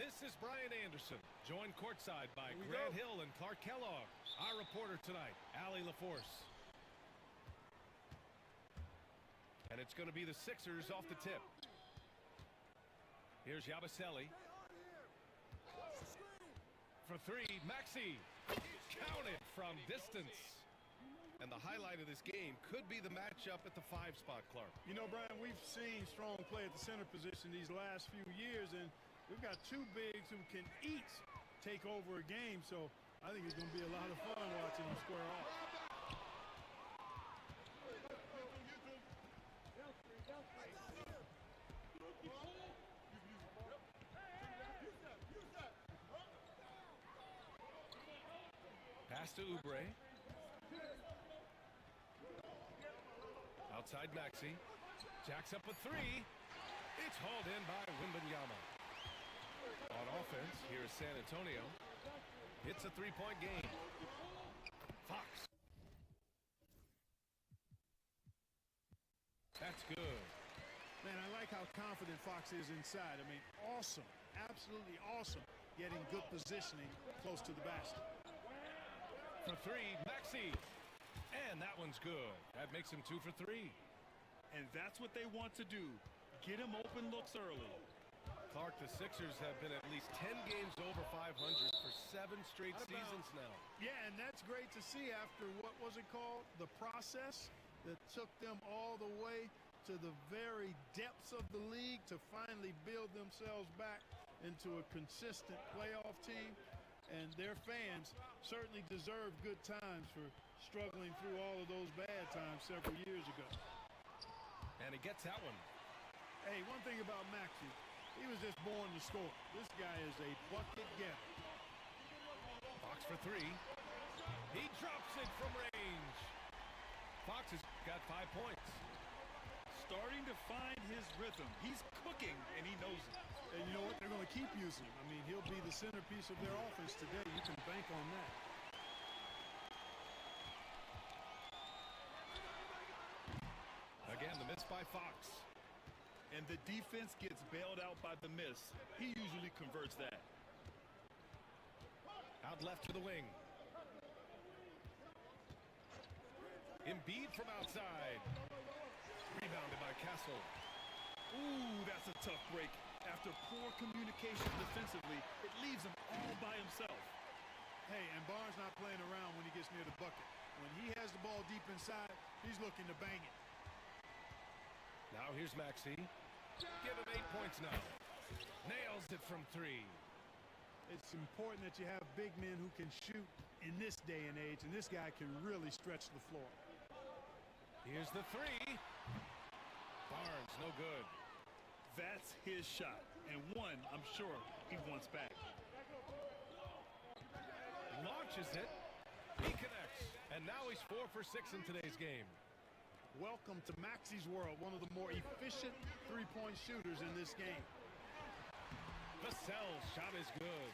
Speaker 5: This is Brian Anderson, joined courtside by Grant Hill and Clark Kellogg. Our reporter tonight, Allie LaForce. And it's going to be the Sixers off the tip. Here's Yabusele. For three, Maxey. Counted from distance. And the highlight of this game could be the matchup at the 5 spot, Clark.
Speaker 6: You know, Brian, we've seen strong play at the center position these last few years, and we've got two bigs who can each take over a game, so I think it's going to be a lot of fun watching them square off.
Speaker 5: Pass to Oubre. Outside Maxey. Jacks up a three. It's hauled in by Wembanyama. On offense, here's San Antonio. It's a three-point game. Fox. That's good.
Speaker 6: Man, I like how confident Fox is inside. I mean, awesome. Absolutely awesome. Getting good positioning close to the basket.
Speaker 5: For three, Maxey. And that one's good. That makes him 2 for 3.
Speaker 6: And that's what they want to do. Get him open looks early.
Speaker 5: Clark, the Sixers have been at least 10 games over 500 for 7 straight seasons now.
Speaker 6: Yeah, and that's great to see after, what was it called? The process that took them all the way to the very depths of the league to finally build themselves back into a consistent playoff team. And their fans certainly deserve good times for struggling through all of those bad times several years ago.
Speaker 5: And he gets that one.
Speaker 6: Hey, one thing about Maxey, he was just born to score. This guy is a bucket getter.
Speaker 5: Fox for 3. He drops it from range. Fox has got 5 points.
Speaker 6: Starting to find his rhythm. He's cooking, and he knows it. And you know what? They're going to keep using him. I mean, he'll be the centerpiece of their offense today. You can bank on that.
Speaker 5: Again, the miss by Fox.
Speaker 7: And the defense gets bailed out by the miss. He usually converts that.
Speaker 5: Out left to the wing. Embiid from outside. Rebounded by Castle.
Speaker 7: Ooh, that's a tough break. After poor communication defensively, it leaves him all by himself.
Speaker 6: Hey, and Barnes not playing around when he gets near the bucket. When he has the ball deep inside, he's looking to bang it.
Speaker 5: Now here's Maxey. Give him 8 points now. Nails it from 3.
Speaker 6: It's important that you have big men who can shoot in this day and age, and this guy can really stretch the floor.
Speaker 5: Here's the 3. Barnes, no good.
Speaker 7: That's his shot, and one I'm sure he wants back.
Speaker 5: Launches it. He connects. And now he's 4 for 6 in today's game.
Speaker 6: Welcome to Maxey's world, one of the more efficient three-point shooters in this game.
Speaker 5: Vassell's shot is good.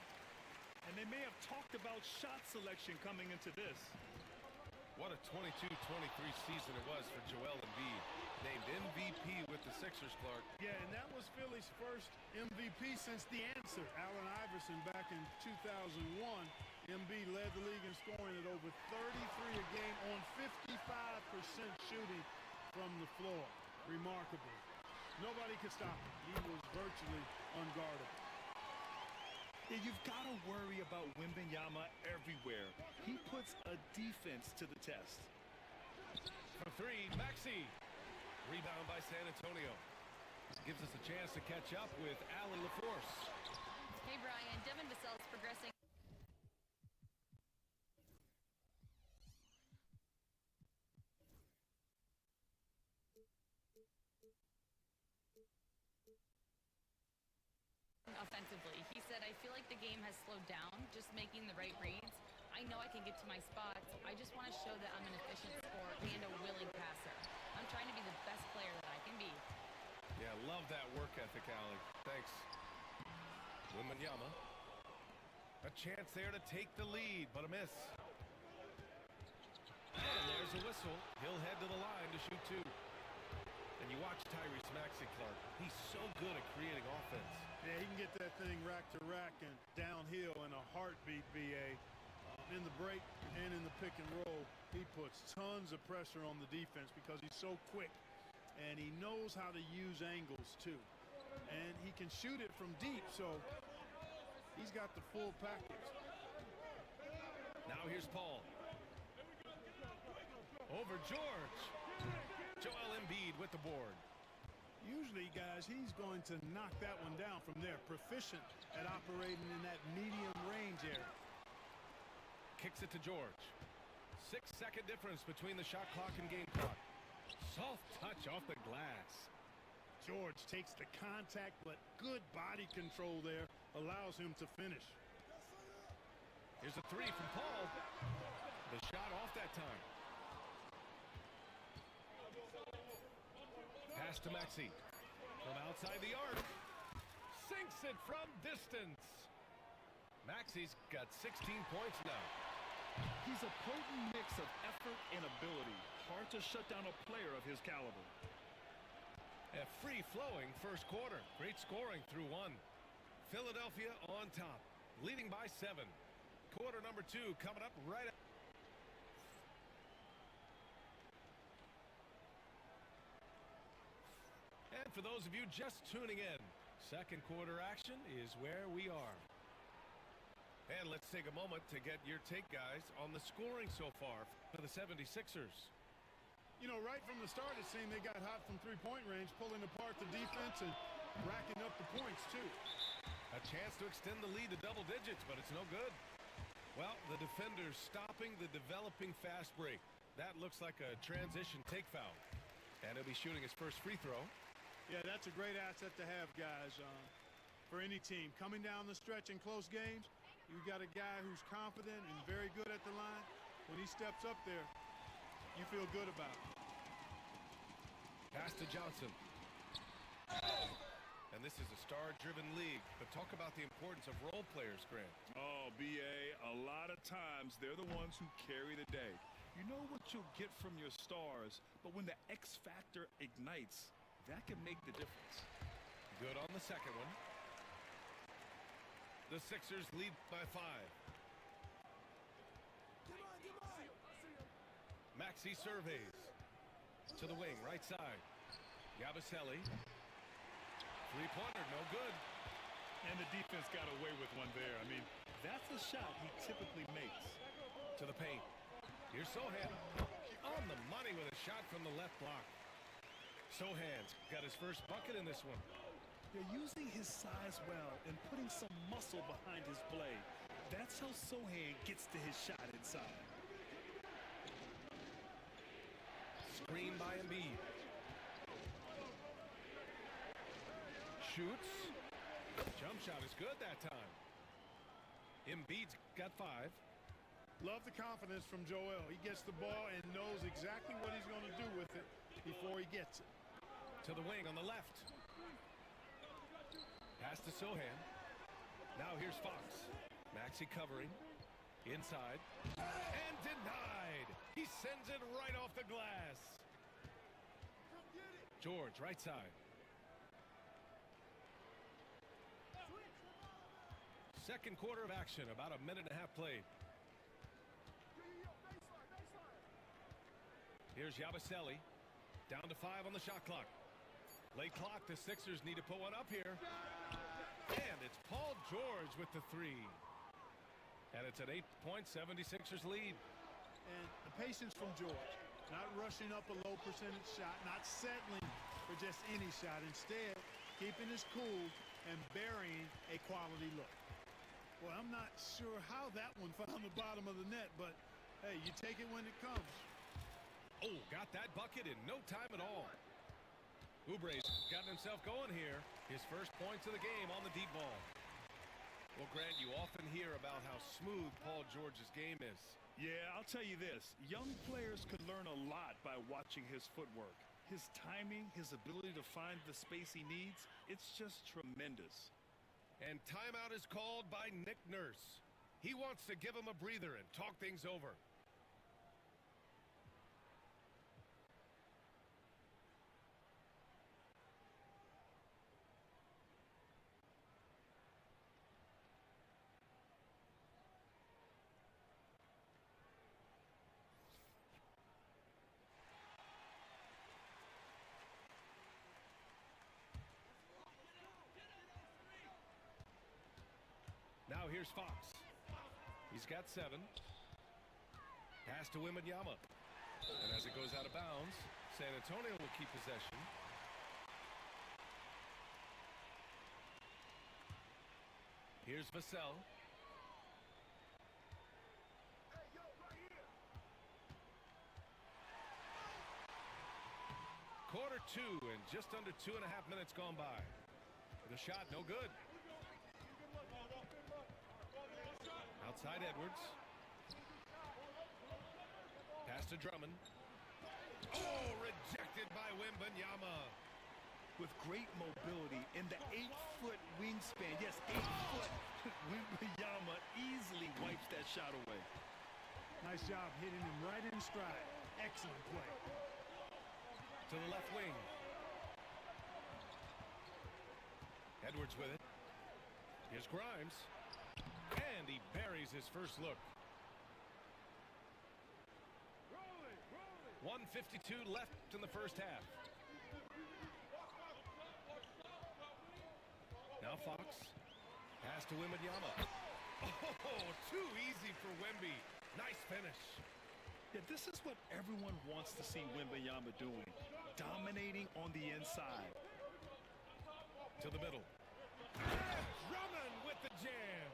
Speaker 7: And they may have talked about shot selection coming into this.
Speaker 5: What a 22-23 season it was for Joel Embiid. Named MVP with the Sixers, Clark.
Speaker 6: Yeah, and that was Philly's first MVP since the answer. Allen Iverson back in 2001. Embiid led the league in scoring at over 33 a game on 55% shooting from the floor. Remarkable. Nobody could stop him. He was virtually unguardable.
Speaker 7: Yeah, you've got to worry about Wembanyama everywhere. He puts a defense to the test.
Speaker 5: For 3, Maxey. Rebound by San Antonio. Gives us a chance to catch up with Allie LaForce.
Speaker 8: Hey, Brian. Devin Vassell's progressing. Offensively. He said, I feel like the game has slowed down, just making the right reads. I know I can get to my spots. I just want to show that I'm an efficient scorer and a willing passer. I'm trying to be the best player that I can be.
Speaker 5: Yeah, love that work ethic, Allie. Thanks. Wembanyama. A chance there to take the lead, but a miss. And there's a whistle. He'll head to the line to shoot 2. And And you watch Tyrese Maxey, Clark. He's so good at creating offense.
Speaker 6: Yeah, he can get that thing rack to rack and downhill in a heartbeat, BA. In the break and in the pick and roll, he puts tons of pressure on the defense because he's so quick. And he knows how to use angles, too. And he can shoot it from deep, so he's got the full package.
Speaker 5: Now here's Paul. Over George. Joel Embiid with the board.
Speaker 6: Usually, guys, he's going to knock that one down from there. Proficient at operating in that medium range area.
Speaker 5: Kicks it to George. 6-second difference between the shot clock and game clock. Soft touch off the glass.
Speaker 6: George takes the contact, but good body control there allows him to finish.
Speaker 5: Here's a three from Paul. The shot off that time. Pass to Maxey. From outside the arc. Sinks it from distance. Maxey's got 16 points now.
Speaker 7: He's a potent mix of effort and ability. Hard to shut down a player of his caliber.
Speaker 5: A free-flowing first quarter. Great scoring through one. Philadelphia on top, leading by 7. Quarter number 2 coming up right up. And for those of you just tuning in, second quarter action is where we are. And let's take a moment to get your take, guys, on the scoring so far for the 76ers.
Speaker 6: You know, right from the start, it seemed they got hot from three-point range, pulling apart the defense and racking up the points, too.
Speaker 5: A chance to extend the lead to double digits, but it's no good. Well, the defender's stopping the developing fast break. That looks like a transition take foul. And he'll be shooting his first free throw.
Speaker 6: Yeah, that's a great asset to have, guys, for any team. Coming down the stretch in close games, you've got a guy who's confident and very good at the line. When he steps up there, you feel good about it.
Speaker 5: Pass to Johnson. And this is a star-driven league, but talk about the importance of role players, Grant.
Speaker 7: Oh, BA, a lot of times they're the ones who carry the day. You know what you'll get from your stars, but when the X factor ignites, that can make the difference.
Speaker 5: Good on the second one. The Sixers lead by 5. Maxey surveys. To the wing, right side. Yabusele. Three-pointer, no good.
Speaker 7: And the defense got away with one there. I mean, that's a shot he typically makes.
Speaker 5: To the paint. Here's Sohan. On the money with a shot from the left block. Sohan's got his first bucket in this one.
Speaker 7: They're using his size well and putting some muscle behind his play. That's how Sohan gets to his shot inside.
Speaker 5: Screen by Embiid. Shoots. Jump shot is good that time. Embiid's got 5.
Speaker 6: Love the confidence from Joel. He gets the ball and knows exactly what he's going to do with it before he gets it.
Speaker 5: To the wing on the left. Pass to Sohan. Now here's Fox. Maxey covering. Inside. And denied. He sends it right off the glass. George, right side. Second quarter of action, about a minute and a half played. Here's Yabusele. Down to 5 on the shot clock. Late clock, the Sixers need to put one up here. And it's Paul George with the 3. And it's an 8-point 76ers lead.
Speaker 6: And the patience from George. Not rushing up a low percentage shot, not settling for just any shot. Instead, keeping his cool and burying a quality look. Well, I'm not sure how that one found the bottom of the net, but hey, you take it when it comes.
Speaker 5: Oh, got that bucket in no time at all. Oubre's gotten himself going here. His first points of the game on the deep ball. Well, Grant, you often hear about how smooth Paul George's game is.
Speaker 7: Yeah, I'll tell you this. Young players could learn a lot by watching his footwork. His timing, his ability to find the space he needs, it's just tremendous.
Speaker 5: And timeout is called by Nick Nurse. He wants to give him a breather and talk things over. Now here's Fox. He's got 7. Pass to Wembanyama. And as it goes out of bounds, San Antonio will keep possession. Here's Vassell. Quarter 2 and just under 2.5 minutes gone by. The shot no good. Outside Edwards. Pass to Drummond. Oh, rejected by Wembanyama.
Speaker 7: With great mobility in the 8-foot wingspan. Yes, 8 foot. Wembanyama easily wipes that shot away.
Speaker 6: Nice job hitting him right in stride. Excellent play.
Speaker 5: To the left wing. Edwards with it. Here's Grimes. And he buries his first look. 1:52 left in the first half. Now Fox. Pass to Wembanyama. Oh, too easy for Wemby. Nice finish.
Speaker 7: Yeah, this is what everyone wants to see Wembanyama doing. Dominating on the inside.
Speaker 5: To the middle. Drummond with the jam.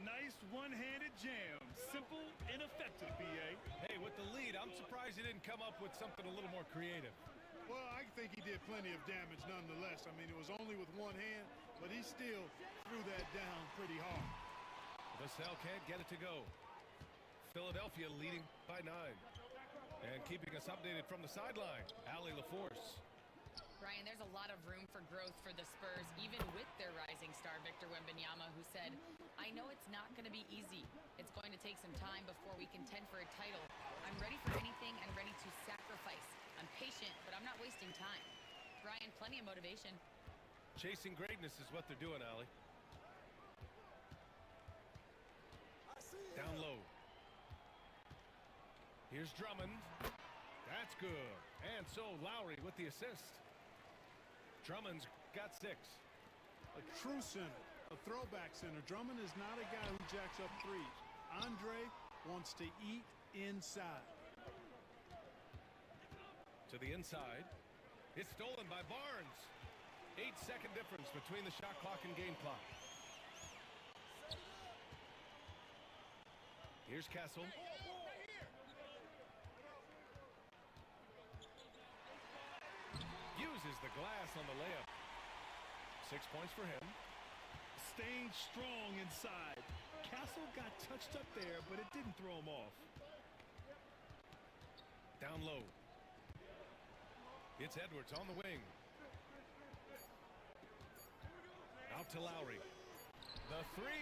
Speaker 7: Nice one-handed jam. Simple and effective, B.A.
Speaker 5: Hey, with the lead, I'm surprised he didn't come up with something a little more creative.
Speaker 6: Well, I think he did plenty of damage nonetheless. I mean, it was only with one hand, but he still threw that down pretty hard.
Speaker 5: Vassell can't get it to go. Philadelphia leading by 9. And keeping us updated from the sideline, Allie LaForce.
Speaker 8: Brian, there's a lot of room for growth for the Spurs, even with their rising star, Victor Wembanyama, who said, I know it's not going to be easy. It's going to take some time before we contend for a title. I'm ready for anything and ready to sacrifice. I'm patient, but I'm not wasting time. Brian, plenty of motivation.
Speaker 5: Chasing greatness is what they're doing, Allie. Down low. Here's Drummond. That's good. And so Lowry with the assist. Drummond's got 6.
Speaker 6: A true center, a throwback center. Drummond is not a guy who jacks up threes. Andre wants to eat inside.
Speaker 5: To the inside. It's stolen by Barnes. 8-second difference between the shot clock and game clock. Here's Castle. Uses the glass on the layup. 6 points for him.
Speaker 7: Staying strong inside. Castle got touched up there, but it didn't throw him off.
Speaker 5: Down low. It's Edwards on the wing. Out to Lowry. The 3.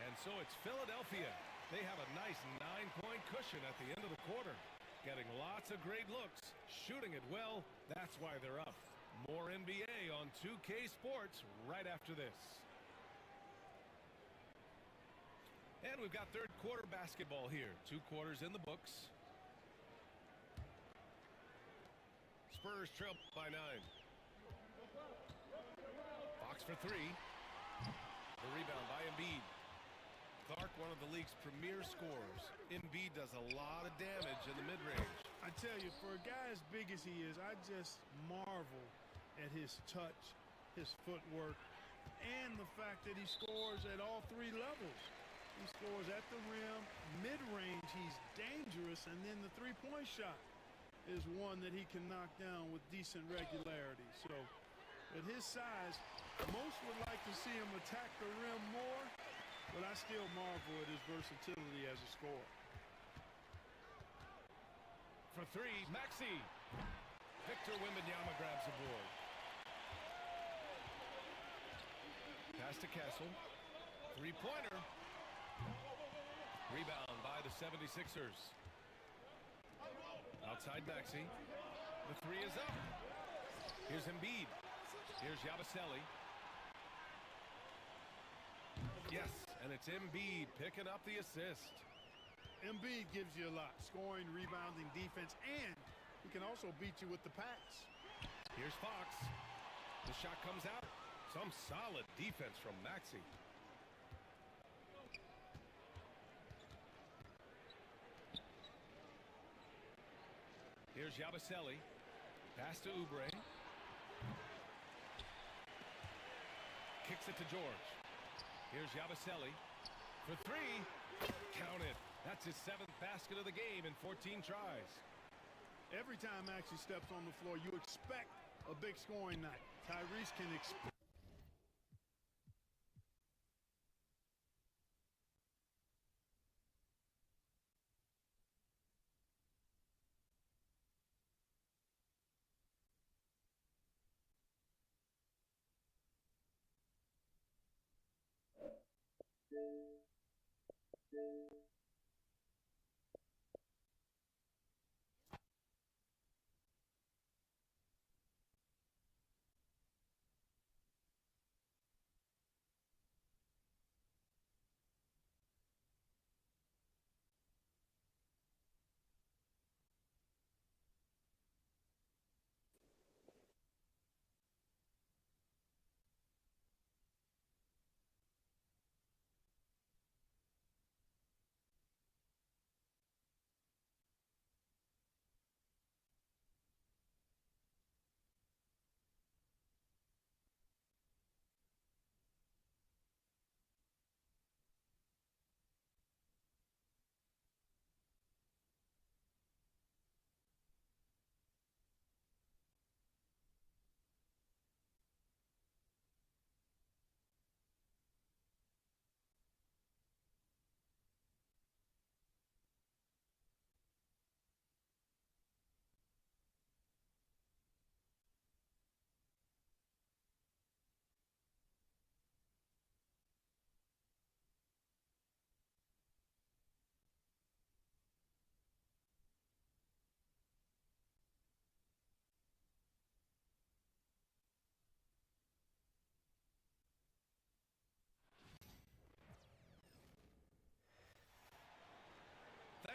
Speaker 5: And so it's Philadelphia. They have a nice 9-point cushion at the end of the quarter. Getting lots of great looks, shooting it well. That's why they're up. More NBA on 2K Sports right after this. And we've got third quarter basketball here. 2 quarters in the books. Spurs trail by 9. Fox for 3. The rebound by Embiid. Clark, one of the league's premier scorers. Embiid does a lot of damage in the mid-range.
Speaker 6: I tell you, for a guy as big as he is, I just marvel at his touch, his footwork, and the fact that he scores at all 3 levels. He scores at the rim, mid-range, he's dangerous, and then the three-point shot is one that he can knock down with decent regularity. So, at his size, most would like to see him attack the rim more, but I still marvel at his versatility as a scorer.
Speaker 5: For 3, Maxey. Victor Wembanyama grabs the board. Pass to Castle. 3-pointer. Rebound by the 76ers. Outside Maxey. The 3 is up. Here's Embiid. Here's Yabusele. Yes, and it's Embiid picking up the assist.
Speaker 6: Embiid gives you a lot. Scoring, rebounding, defense, and he can also beat you with the pass.
Speaker 5: Here's Fox. The shot comes out. Some solid defense from Maxey. Here's Yabusele. Pass to Oubre. Kicks it to George. Here's Yabusele for three. Count it. That's his 7th basket of the game in 14 tries.
Speaker 6: Every time Maxey steps on the floor, you expect a big scoring night. Tyrese can expect.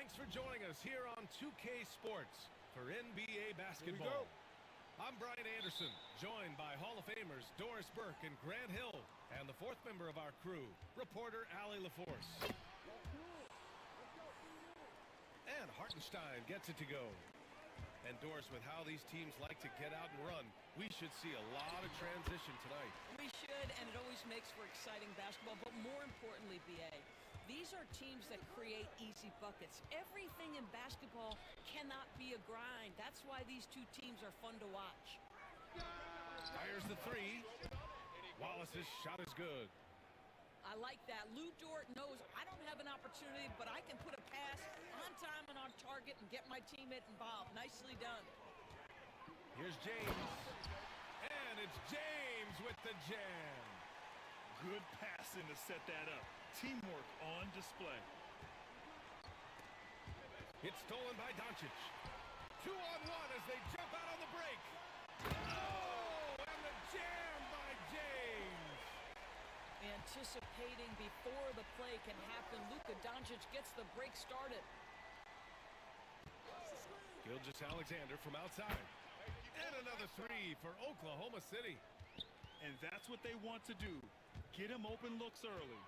Speaker 5: Thanks for joining us here on 2K Sports for NBA basketball. I'm Brian Anderson, joined by Hall of Famers Doris Burke and Grant Hill, and the 4th member of our crew, reporter Allie LaForce. And Hartenstein gets it to go. And Doris, with how these teams like to get out and run, we should see a lot of transition tonight.
Speaker 9: We should, and it always makes for exciting basketball, but more importantly, BA, these are teams that create easy buckets. Everything in basketball cannot be a grind. That's why these two teams are fun to watch.
Speaker 5: Fires the three. Wallace's shot is good.
Speaker 9: I like that. Lou Dort knows I don't have an opportunity, but I can put a pass on time and on target and get my teammate involved. Nicely done.
Speaker 5: Here's James. And it's James with the jam.
Speaker 7: Good passing to set that up. Teamwork on display.
Speaker 5: It's stolen by Doncic. 2-on-1 as they jump out on the break. Oh, and the jam by James.
Speaker 9: Anticipating before the play can happen, Luka Doncic gets the break started.
Speaker 5: Gilgeous-Alexander from outside. And another three for Oklahoma City.
Speaker 7: And that's what they want to do. Get him open looks early.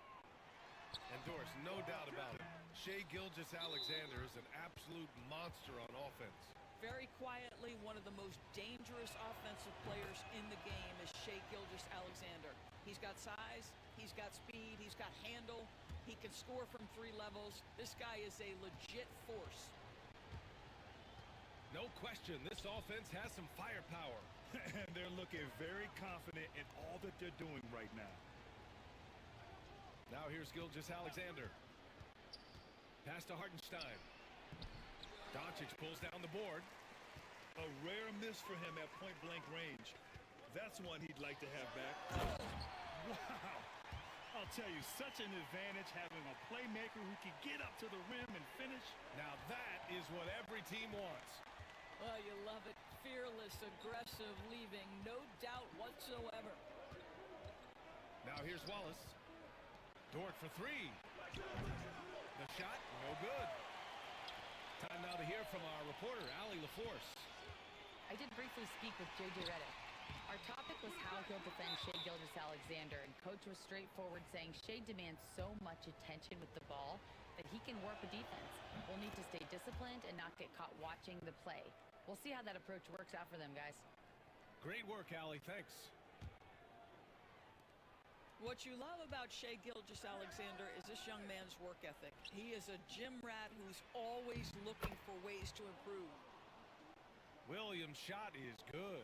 Speaker 5: And Doris, no doubt about it, Shai Gilgeous-Alexander is an absolute monster on offense.
Speaker 9: Very quietly, one of the most dangerous offensive players in the game is Shai Gilgeous-Alexander. He's got size, he's got speed, he's got handle, he can score from 3 levels. This guy is a legit force.
Speaker 5: No question, this offense has some firepower.
Speaker 7: And they're looking very confident in all that they're doing right now.
Speaker 5: Now here's Gilgeous-Alexander. Pass to Hartenstein. Doncic pulls down the board.
Speaker 7: A rare miss for him at point-blank range. That's one he'd like to have back. Wow! I'll tell you, such an advantage having a playmaker who can get up to the rim and finish.
Speaker 5: Now that is what every team wants.
Speaker 9: Oh, you love it. Fearless, aggressive, leaving no doubt whatsoever.
Speaker 5: Now here's Wallace. Dort for three. The shot, no good. Time now to hear from our reporter, Allie LaForce.
Speaker 8: I did briefly speak with JJ Redick. Our topic was how he'll defend Shai Gilgeous-Alexander, and Coach was straightforward, saying Shai demands so much attention with the ball that he can warp a defense. We'll need to stay disciplined and not get caught watching the play. We'll see how that approach works out for them, guys.
Speaker 5: Great work, Allie. Thanks.
Speaker 9: What you love about Shai Gilgeous-Alexander is this young man's work ethic. He is a gym rat who's always looking for ways to improve.
Speaker 5: Williams' shot is good.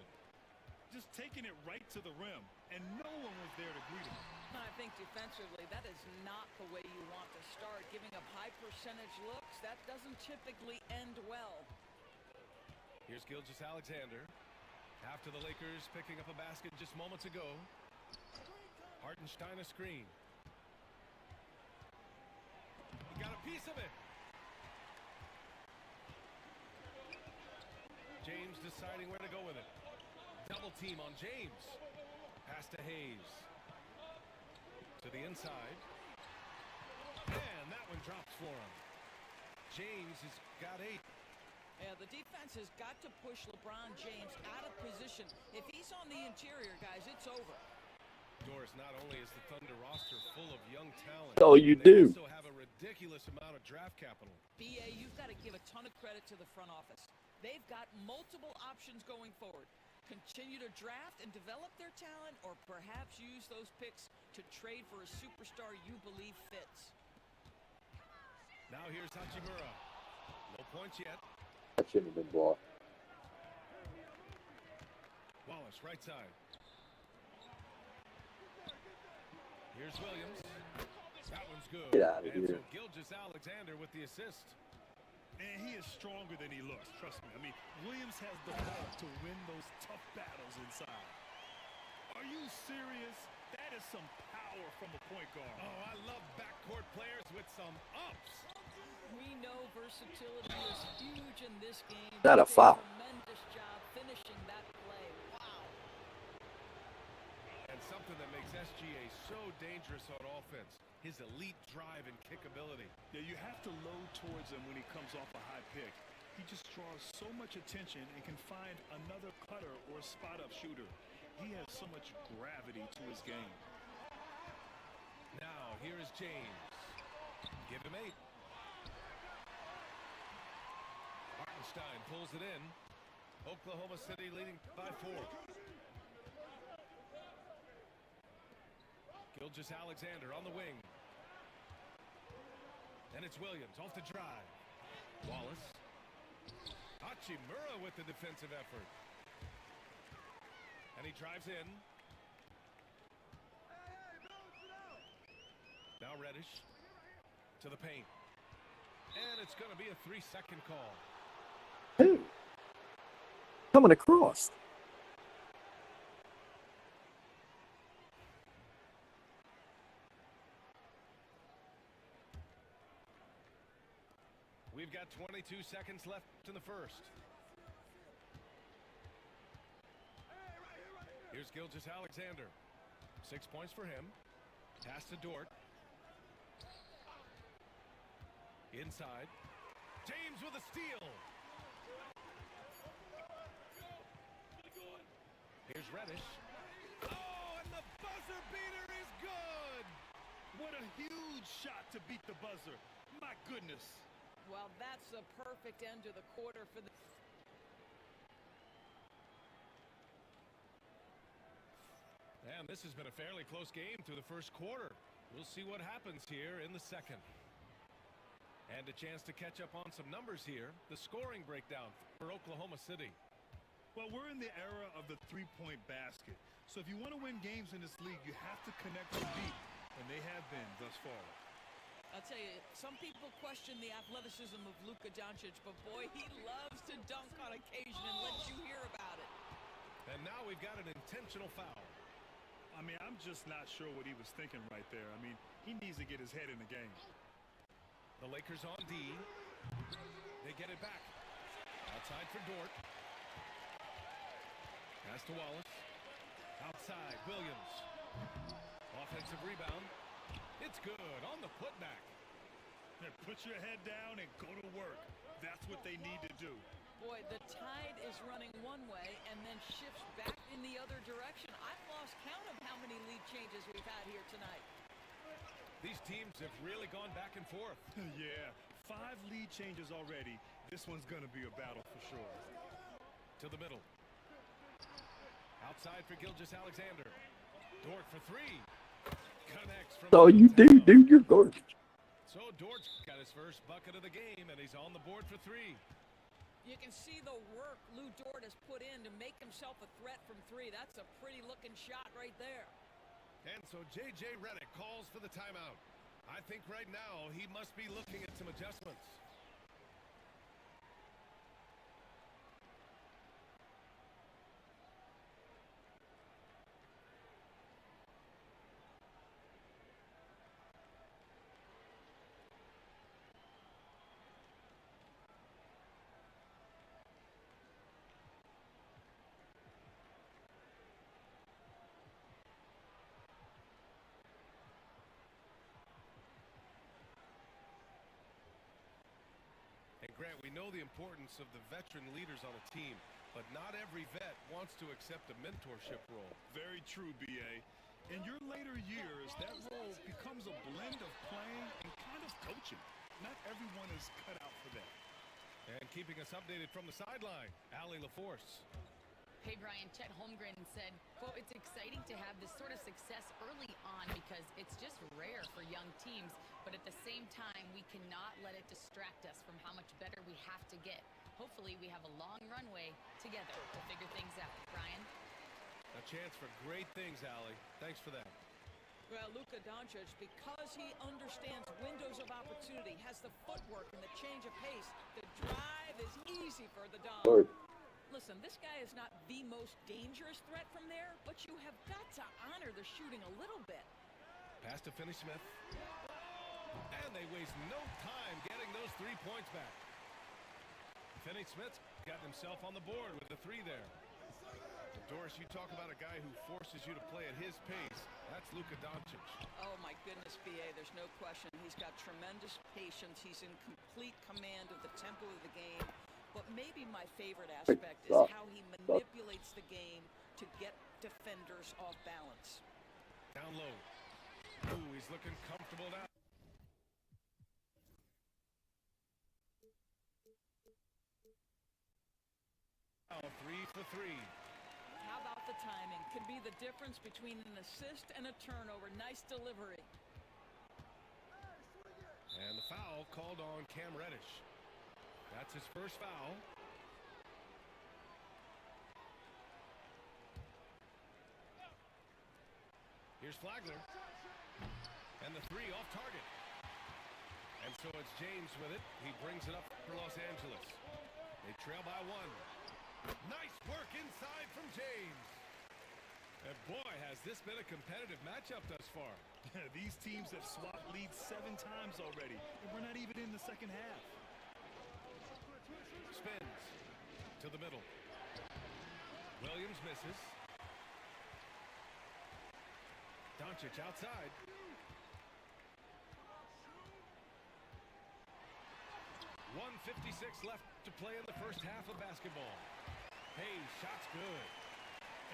Speaker 7: Just taking it right to the rim, and no one was there to greet him.
Speaker 9: I think defensively, that is not the way you want to start. Giving up high percentage looks, that doesn't typically end well.
Speaker 5: Here's Gilgeous-Alexander. After the Lakers picking up a basket just moments ago. Hartenstein a screen. He got a piece of it. James deciding where to go with it. Double team on James. Pass to Hayes. To the inside. And that one drops for him. James has got 8.
Speaker 9: Yeah, the defense has got to push LeBron James out of position. If he's on the interior, guys, it's over.
Speaker 5: Doris, not only is the Thunder roster full of young talent,
Speaker 10: Oh, you
Speaker 5: they
Speaker 10: do.
Speaker 5: also have a ridiculous amount of draft capital.
Speaker 9: BA, you've got to give a ton of credit to the front office. They've got multiple options going forward. Continue to draft and develop their talent, or perhaps use those picks to trade for a superstar you believe fits.
Speaker 5: Now here's Hachimura. No points yet.
Speaker 10: That shouldn't have been blocked.
Speaker 5: Wallace, right side. Here's Williams. That one's good.
Speaker 10: Get out of
Speaker 5: and
Speaker 10: here.
Speaker 5: so Gilgeous-Alexander with the assist.
Speaker 7: And he is stronger than he looks, trust me. I mean, Williams has the ball to win those tough battles inside. Are you serious? That is some power from a point guard.
Speaker 5: Oh, I love backcourt players with some ups.
Speaker 9: We know versatility is huge in this game.
Speaker 10: Not a
Speaker 9: He did
Speaker 10: foul.
Speaker 9: Tremendous job finishing that play. Wow.
Speaker 5: And something that makes SGA so dangerous on offense, his elite drive and kick ability.
Speaker 7: Yeah, you have to load towards him when he comes off a high pick. He just draws so much attention and can find another cutter or spot-up shooter. He has so much gravity to his game.
Speaker 5: Now, here is James. Give him 8. Hartenstein pulls it in. Oklahoma City leading by 4. Gilgeous-Alexander on the wing. And it's Williams off the drive. Wallace. Hachimura with the defensive effort. And he drives in. Now Reddish to the paint. And it's going to be a 3-second call.
Speaker 10: Who? Coming across.
Speaker 5: We've got 22 seconds left in the first. Here's Gilgeous-Alexander. 6 points for him. Pass to Dort. Inside. James with a steal. Here's Reddish. Oh, and the buzzer beater is good.
Speaker 7: What a huge shot to beat the buzzer. My goodness.
Speaker 9: Well, that's the perfect end to the quarter for the...
Speaker 5: And this has been a fairly close game through the first quarter. We'll see what happens here in the second. And a chance to catch up on some numbers here. The scoring breakdown for Oklahoma City.
Speaker 7: Well, we're in the era of the three-point basket. So if you want to win games in this league, you have to connect from deep. And they have been thus far.
Speaker 9: I'll tell you, some people question the athleticism of Luka Doncic, but boy, he loves to dunk on occasion and let you hear about it.
Speaker 5: And now we've got an intentional foul.
Speaker 7: I mean, I'm just not sure what he was thinking right there. I mean, he needs to get his head in the game.
Speaker 5: The Lakers on D. They get it back. Outside for Dort. Pass to Wallace. Outside, Williams. Offensive rebound. It's good on the putback.
Speaker 7: Put your head down and go to work. That's what they need to do.
Speaker 9: Boy, the tide is running one way and then shifts back in the other direction. I've lost count of how many lead changes we've had here tonight.
Speaker 5: These teams have really gone back and forth.
Speaker 7: Yeah, 5 lead changes already. This one's gonna be a battle for sure.
Speaker 5: To the middle. Outside for GLITCHY. Dort for three. Connects from
Speaker 10: Oh, you do,
Speaker 5: downtown.
Speaker 10: dude. You're garbage.
Speaker 5: So Dort's got his first bucket of the game, and he's on the board for three.
Speaker 9: You can see the work Lou Dort has put in to make himself a threat from three. That's a pretty looking shot right there.
Speaker 5: And so J.J. Redick calls for the timeout. I think right now he must be looking at some adjustments. Grant, we know the importance of the veteran leaders on a team, but not every vet wants to accept a mentorship role.
Speaker 7: Very true, B.A. In your later years, that role becomes a blend of playing and kind of coaching. Not everyone is cut out for that.
Speaker 5: And keeping us updated from the sideline, Allie LaForce.
Speaker 8: Hey, Brian, Chet Holmgren said, quote, it's exciting to have this sort of success early on because it's just rare for young teams, but at the same time, we cannot let it distract us from how much better we have to get. Hopefully, we have a long runway together to figure things out. Brian?
Speaker 5: A chance for great things, Allie. Thanks for that.
Speaker 9: Well, Luka Doncic, because he understands windows of opportunity, has the footwork and the change of pace, the drive is easy for the Dons. Listen, this guy is not the most dangerous threat from there, but you have got to honor the shooting a little bit.
Speaker 5: Pass to Finney-Smith. And they waste no time getting those 3 points back. Finney-Smith's got himself on the board with the three there. Doris, you talk about a guy who forces you to play at his pace. That's Luka Doncic.
Speaker 9: Oh, my goodness, B.A., there's no question. He's got tremendous patience. He's in complete command of the tempo of the game. But maybe my favorite aspect is how he manipulates the game to get defenders off balance.
Speaker 5: Down low. Ooh, he's looking comfortable now. Now 3 for 3.
Speaker 9: How about the timing? Could be the difference between an assist and a turnover. Nice delivery.
Speaker 5: And the foul called on Cam Reddish. That's his first foul. Here's Flagler. And the three off target. And so it's James with it. He brings it up for Los Angeles. They trail by one. Nice work inside from James. And boy, has this been a competitive matchup thus far.
Speaker 7: These teams have swapped leads 7 times already, and we're not even in the second half.
Speaker 5: Spins to the middle. Williams misses. Doncic outside. .156 left to play in the first half of basketball. Hey, shot's good.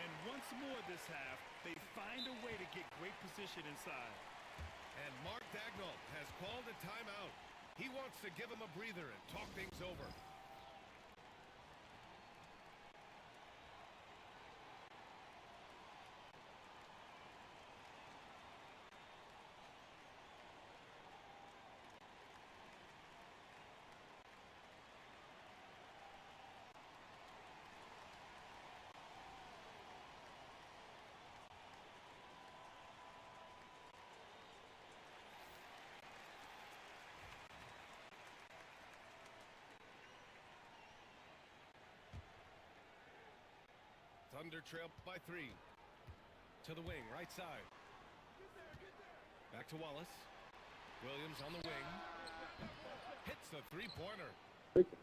Speaker 7: And once more this half, they find a way to get great position inside.
Speaker 5: And Mark Daigneault has called a timeout. He wants to give him a breather and talk things over. Thunder trail by 3. To the wing, right side. Back to Wallace. Williams on the wing. Hits the three-pointer.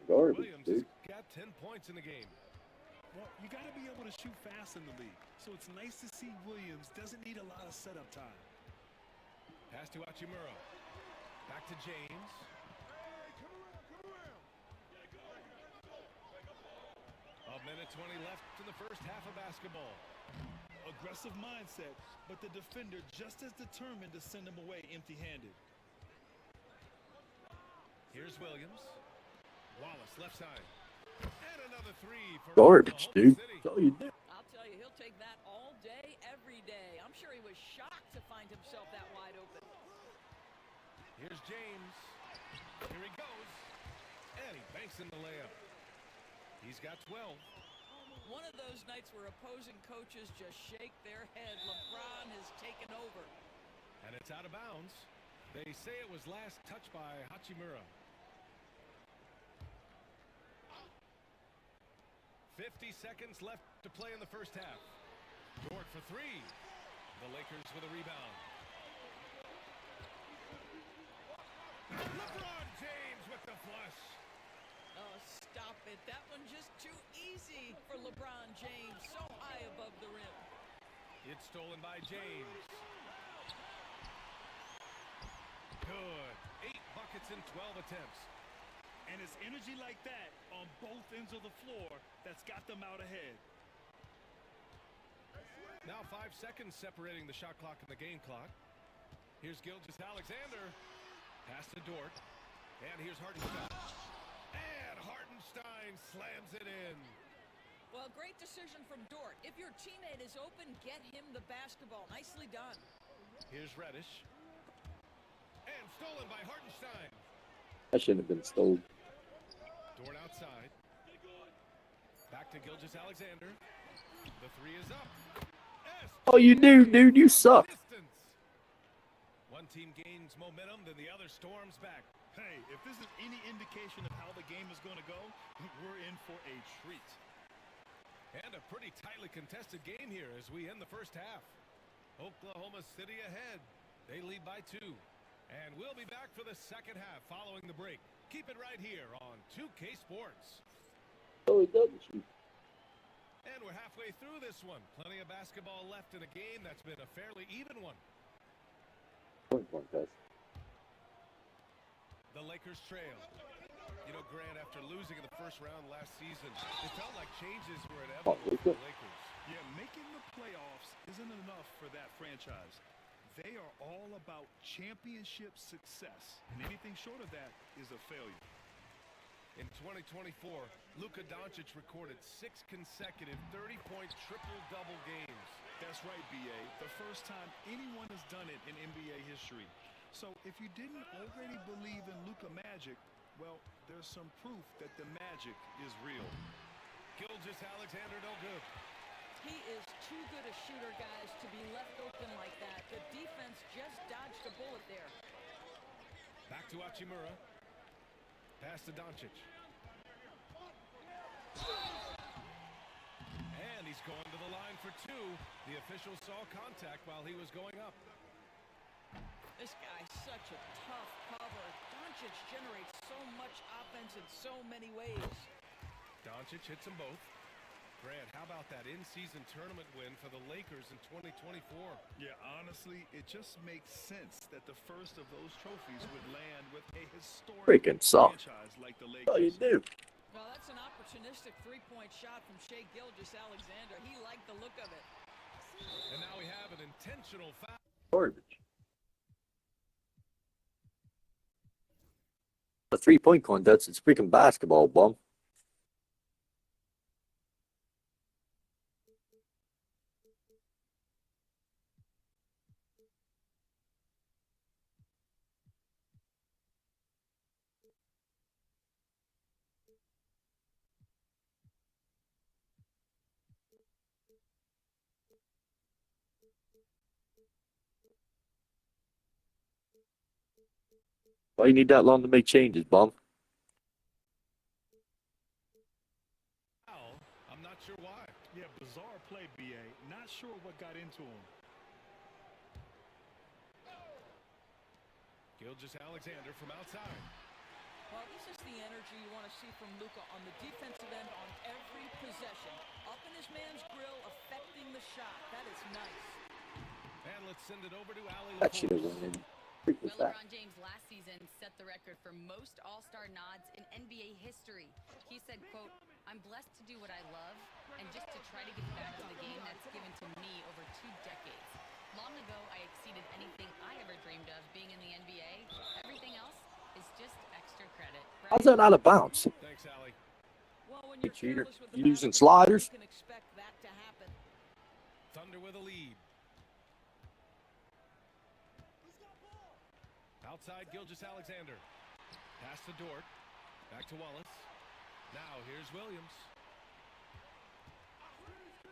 Speaker 5: Williams has got 10 points in the game.
Speaker 7: Well, you got to be able to shoot fast in the league. So it's nice to see Williams doesn't need a lot of setup time.
Speaker 5: Pass to Hachimura. Back to James. A minute 20 left in the first half of basketball.
Speaker 7: Aggressive mindset, but the defender just as determined to send him away empty-handed.
Speaker 5: Here's Williams. Wallace, left side. And another three for
Speaker 10: Garbage,
Speaker 5: Oklahoma
Speaker 10: dude.
Speaker 5: City.
Speaker 10: That's all you do.
Speaker 9: I'll tell you, he'll take that all day, every day. I'm sure he was shocked to find himself that wide open.
Speaker 5: Here's James. Here he goes. And he banks in the layup. He's got 12.
Speaker 9: One of those nights where opposing coaches just shake their head. LeBron has taken over.
Speaker 5: And it's out of bounds. They say it was last touched by Hachimura. 50 seconds left to play in the first half. Dort for three. The Lakers with a rebound. LeBron James with the flush.
Speaker 9: Oh, stop it. That one just too easy for LeBron James. So high above the rim.
Speaker 5: It's stolen by James. Good. 8 buckets in 12 attempts.
Speaker 7: And it's energy like that on both ends of the floor that's got them out ahead.
Speaker 5: Now 5 seconds separating the shot clock and the game clock. Here's Gilgeous-Alexander. Pass to Dort. And here's Hartenstein. And Hartenstein slams it in.
Speaker 9: Well, great decision from Dort. If your teammate is open, get him the basketball. Nicely done.
Speaker 5: Here's Reddish. And stolen by Hartenstein.
Speaker 10: That shouldn't have been stolen.
Speaker 5: Dort outside. Back to Gilgeous-Alexander. The three is up.
Speaker 10: Oh, you do, dude. You suck.
Speaker 5: Distance. One team gains momentum, then the other storms back.
Speaker 7: Hey, if this is any indication of how the game is going to go, we're in for a treat.
Speaker 5: And a pretty tightly contested game here as we end the first half. Oklahoma City ahead. They lead by 2. And we'll be back for the second half following the break. Keep it right here on 2K Sports.
Speaker 10: Oh, he doesn't shoot.
Speaker 5: And we're halfway through this one. Plenty of basketball left in a game that's been a fairly even one.
Speaker 10: Point contest.
Speaker 5: The Lakers trail. You know, Grant, after losing in the first round last season, it felt like changes were inevitable for the Lakers.
Speaker 7: Yeah, making the playoffs isn't enough for that franchise. They are all about championship success, and anything short of that is a failure.
Speaker 5: In 2024, Luka Doncic recorded 6 consecutive 30-point triple-double games.
Speaker 7: That's right, B.A. The first time anyone has done it in NBA history. So if you didn't already believe in Luka Magic, well, there's some proof that the magic is real.
Speaker 5: Gilgeous-Alexander no good.
Speaker 9: He is too good a shooter, guys, to be left open like that. The defense just dodged a bullet there.
Speaker 5: Back to Hachimura. Pass to Doncic. And he's going to the line for 2. The official saw contact while he was going up.
Speaker 9: This guy's such a tough cover. Doncic generates so much offense in so many ways.
Speaker 5: Doncic hits them both. Grant, how about that in-season tournament win for the Lakers in 2024?
Speaker 7: Yeah, honestly, it just makes sense that the first of those trophies would land with a historic
Speaker 10: Freaking soft.
Speaker 7: franchise like the Lakers.
Speaker 10: Oh, you do.
Speaker 9: Well, that's an opportunistic three-point shot from Shai Gilgeous-Alexander. He liked the look of it.
Speaker 5: And now we have an intentional foul.
Speaker 10: Garbage. A 3-point contest. It's freaking basketball, bum. Why you need that long to make changes, bum?
Speaker 5: I'm not sure why.
Speaker 7: Yeah, bizarre play, B.A. Not sure what got into him.
Speaker 5: Gilgeous-Alexander from outside.
Speaker 9: Well, this is the energy you want to see from Luka on the defensive end on every possession. Up in his man's grill, affecting the shot. That is nice.
Speaker 5: And let's send it over to Ali.
Speaker 10: That should have went in. Freaking
Speaker 8: Well,
Speaker 10: fast.
Speaker 8: LeBron James last season set the record for most All-Star nods in NBA history. He said, quote, "I'm blessed to do what I love and just to try to get back to the game that's given to me over 2 decades. Long ago, I exceeded anything I ever dreamed of being in the NBA. Everything else is just extra credit.
Speaker 10: How's that out of bounds?
Speaker 5: Thanks, Allie.
Speaker 9: Well, when
Speaker 10: You
Speaker 9: you're
Speaker 10: cheater.
Speaker 9: careless with the
Speaker 10: You using
Speaker 9: basketball,
Speaker 10: sliders?
Speaker 9: you can expect that to happen.
Speaker 5: Thunder with a lead. Outside, Gilgeous-Alexander. Pass to Dort. Back to Wallace. Now here's Williams.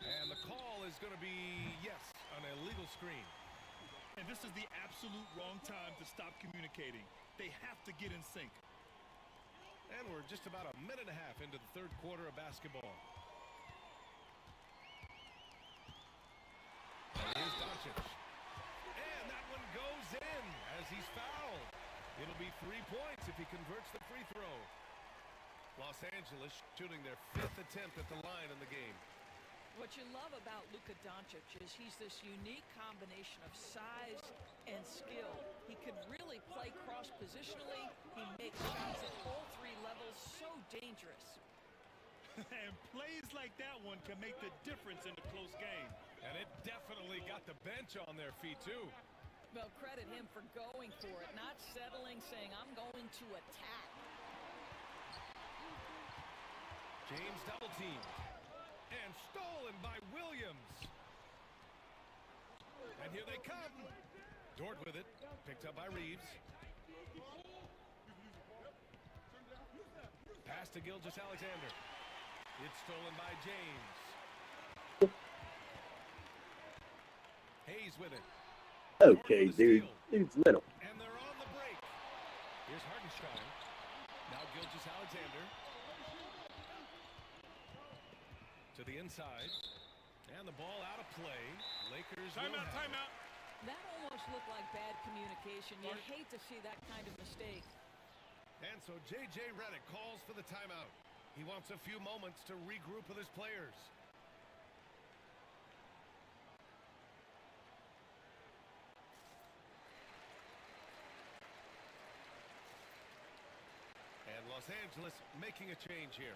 Speaker 5: And the call is going to be, yes, an illegal screen.
Speaker 7: And this is the absolute wrong time to stop communicating. They have to get in sync.
Speaker 5: And we're just about a minute and a half into the third quarter of basketball. And here's Doncic. And that one goes in as he's fouled. It'll be 3 points if he converts the free throw. Los Angeles shooting their 5th attempt at the line in the game.
Speaker 9: What you love about Luka Doncic is he's this unique combination of size and skill. He could really play cross-positionally. He makes shots at all 3 levels, so dangerous.
Speaker 7: And plays like that one can make the difference in a close game.
Speaker 5: And it definitely got the bench on their feet, too.
Speaker 9: Well, credit him for going for it, not settling, saying, I'm going to attack.
Speaker 5: James double teamed. And stolen by Williams. And here they come. Dort with it. Picked up by Reeves. Pass to Gilgeous-Alexander. It's stolen by James. Hayes with it.
Speaker 10: Okay, dude. Dude's little.
Speaker 5: And they're on the break. Here's Hartenstein. Now Gilgeous-Alexander. To the inside. And the ball out of play. Lakers
Speaker 7: Timeout, timeout.
Speaker 9: That almost looked like bad communication. You hate to see that kind of mistake.
Speaker 5: And so J.J. Redick calls for the timeout. He wants a few moments to regroup with his players. And Los Angeles making a change here.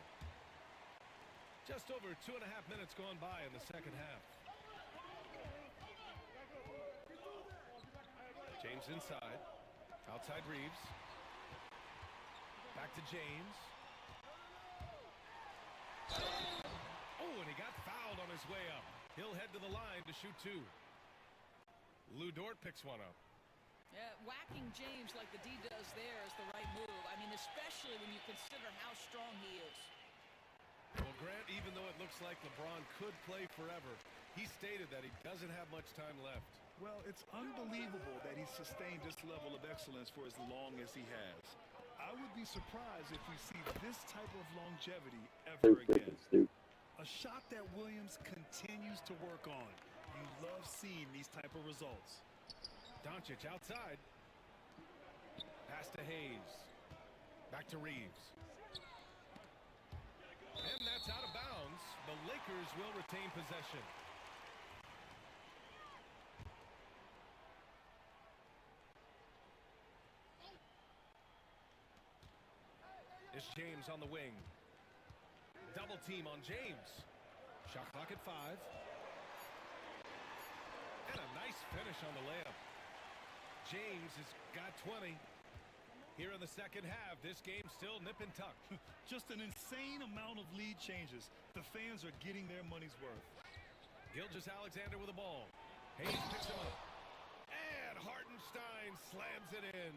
Speaker 5: Just over 2.5 minutes gone by in the second half. James inside. Outside Reeves. Back to James. Oh, and he got fouled on his way up. He'll head to the line to shoot 2. Lou Dort picks one up.
Speaker 9: Yeah, whacking James like the D does there is the right move. I mean, especially when you consider how strong he is.
Speaker 5: Well, Grant, even though it looks like LeBron could play forever, he stated that he doesn't have much time left.
Speaker 7: Well, it's unbelievable that he sustained this level of excellence for as long as he has. I would be surprised if we see this type of longevity ever again. A shot that Williams continues to work on. You love seeing these type of results.
Speaker 5: Doncic outside. Pass to Hayes. Back to Reeves. And that's out of bounds. The Lakers will retain possession. It's James on the wing. Double team on James. Shot clock at 5. And a nice finish on the layup. James has got 20. Here in the second half, this game's still nip and tuck.
Speaker 7: Just an insane amount of lead changes. The fans are getting their money's worth.
Speaker 5: Gilgeous-Alexander with the ball. Hayes picks him up. And Hartenstein slams it in.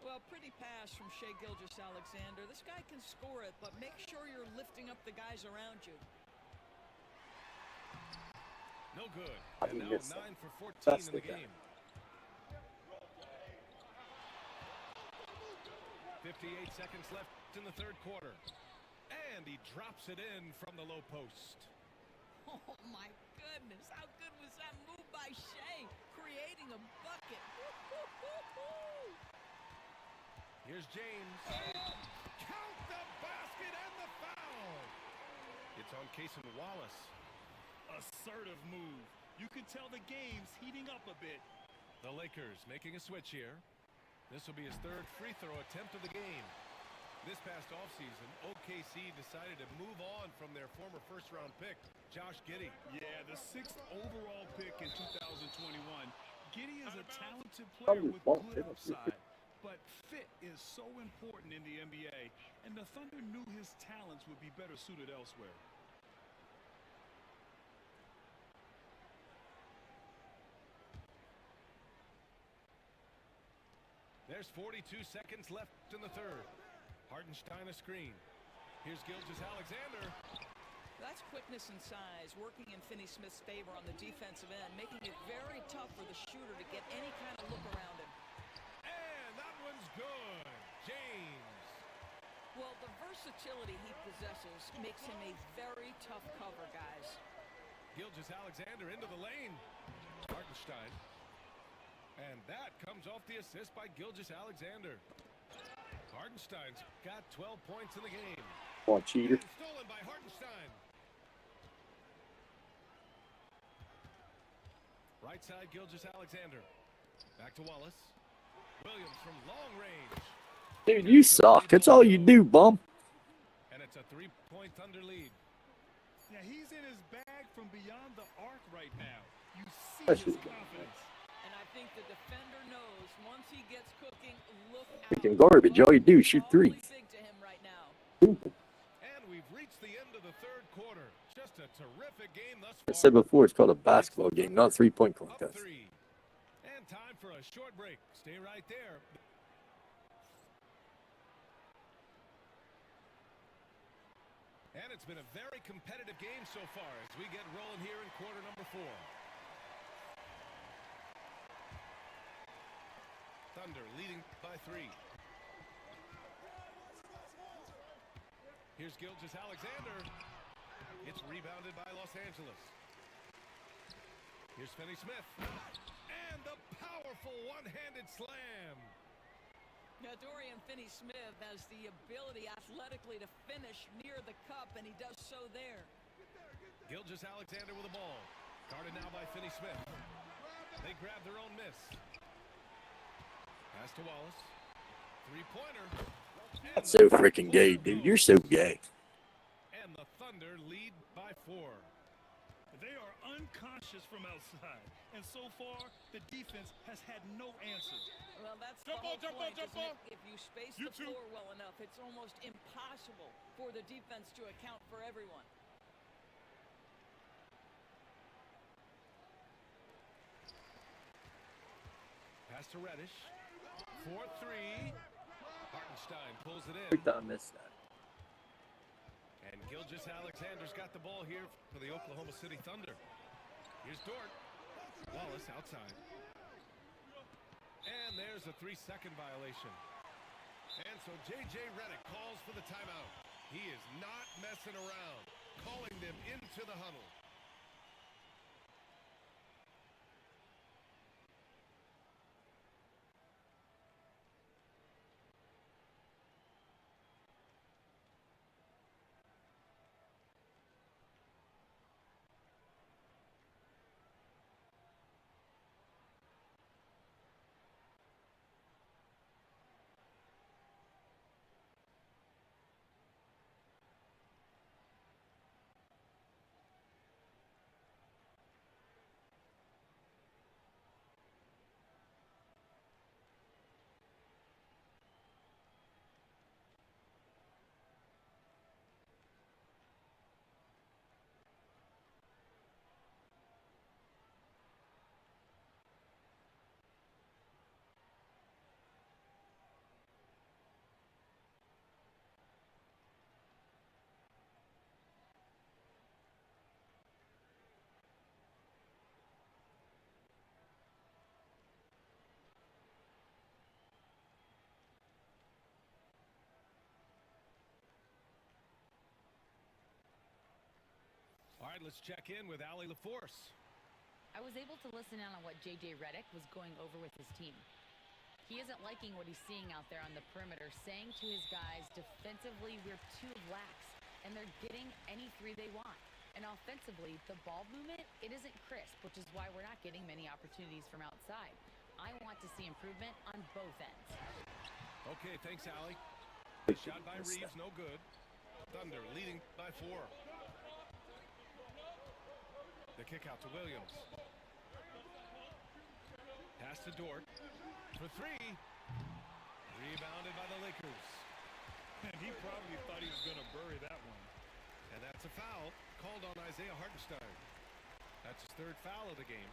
Speaker 9: Well, pretty pass from Shai Gilgeous-Alexander. This guy can score it, but make sure you're lifting up the guys around you.
Speaker 5: No good. And now 9 for 14 in the game. 58 seconds left in the third quarter. And he drops it in from the low post.
Speaker 9: Oh, my goodness. How good was that move by Shai? Creating a bucket.
Speaker 5: Here's James. Count the basket and the foul. It's on Cason Wallace.
Speaker 7: Assertive move. You can tell the game's heating up a bit.
Speaker 5: The Lakers making a switch here. This will be his 3rd free throw attempt of the game. This past offseason, OKC decided to move on from their former first-round pick, Josh Giddey.
Speaker 7: Yeah, the 6th overall pick in 2021. Giddey is a talented player with good upside. But fit is so important in the NBA, and the Thunder knew his talents would be better suited elsewhere.
Speaker 5: There's 42 seconds left in the third. Hartenstein a screen. Here's Gilgeous-Alexander.
Speaker 9: That's quickness and size, working in Finney-Smith's favor on the defensive end, making it very tough for the shooter to get any kind of look around him.
Speaker 5: And that one's good. James.
Speaker 9: Well, the versatility he possesses makes him a very tough cover, guys.
Speaker 5: Gilgeous-Alexander into the lane. Hartenstein. And that comes off the assist by Gilgeous-Alexander. Hartenstein's got 12 points in the game.
Speaker 10: Oh, cheater.
Speaker 5: And stolen by Hartenstein. Right side, Gilgeous-Alexander. Back to Wallace. Williams from long range.
Speaker 10: Dude, you suck. That's all you do, bum.
Speaker 5: And it's a 3-point Thunder lead.
Speaker 7: Yeah, he's in his bag from beyond the arc right now. You see
Speaker 10: That's
Speaker 7: his
Speaker 10: just-
Speaker 7: confidence.
Speaker 9: And I think the defender knows once he gets cooking, look out.
Speaker 10: Freaking garbage. All you do is shoot
Speaker 9: Awfully
Speaker 10: threes.
Speaker 9: big to him right now.
Speaker 5: And we've reached the end of the third quarter. Just a terrific game thus
Speaker 10: I
Speaker 5: far.
Speaker 10: said before, it's called a basketball game, not 3-point
Speaker 5: Up
Speaker 10: contest.
Speaker 5: 3. And time for a short break. Stay right there. And it's been a very competitive game so far as we get rolling here in quarter number 4. Thunder leading by 3. Here's Gilgeous-Alexander. It's rebounded by Los Angeles. Here's Finney-Smith. And the powerful one-handed slam.
Speaker 9: Now, Dorian Finney-Smith has the ability athletically to finish near the cup, and he does so there.
Speaker 5: Gilgeous-Alexander with the ball. Guarded now by Finney-Smith. They grab their own miss. Pass to Wallace. Three-pointer.
Speaker 10: That's so freaking gay, dude. You're so gay.
Speaker 5: And the Thunder lead by 4.
Speaker 7: They are unconscious from outside, and so far, the defense has had no answer.
Speaker 9: Well, that's
Speaker 7: Jump
Speaker 9: the whole
Speaker 7: on, jump on,
Speaker 9: point,
Speaker 7: jump
Speaker 9: isn't
Speaker 7: on.
Speaker 9: it? If you space
Speaker 7: You
Speaker 9: the
Speaker 7: too.
Speaker 9: floor well enough, it's almost impossible for the defense to account for everyone.
Speaker 5: Pass to Reddish. 4-3. Hartenstein pulls it in.
Speaker 10: Quick time, missed that.
Speaker 5: And Gilgeous-Alexander's got the ball here for the Oklahoma City Thunder. Here's Dort. Wallace outside. And there's a 3-second violation. And so J.J. Redick calls for the timeout. He is not messing around, calling them into the huddle. All right, let's check in with Allie LaForce.
Speaker 8: I was able to listen in on what J.J. Redick was going over with his team. He isn't liking what he's seeing out there on the perimeter, saying to his guys, defensively, we're too lax, and they're getting any three they want. And offensively, the ball movement, it isn't crisp, which is why we're not getting many opportunities from outside. I want to see improvement on both ends.
Speaker 5: Okay, thanks, Allie. Shot by Reeves, no good. Thunder leading by 4. The kick out to Williams. Pass to Dort for 3. Rebounded by the Lakers.
Speaker 7: And he probably thought he was going to bury that one.
Speaker 5: And that's a foul called on Isaiah Hartenstein. That's his third foul of the game.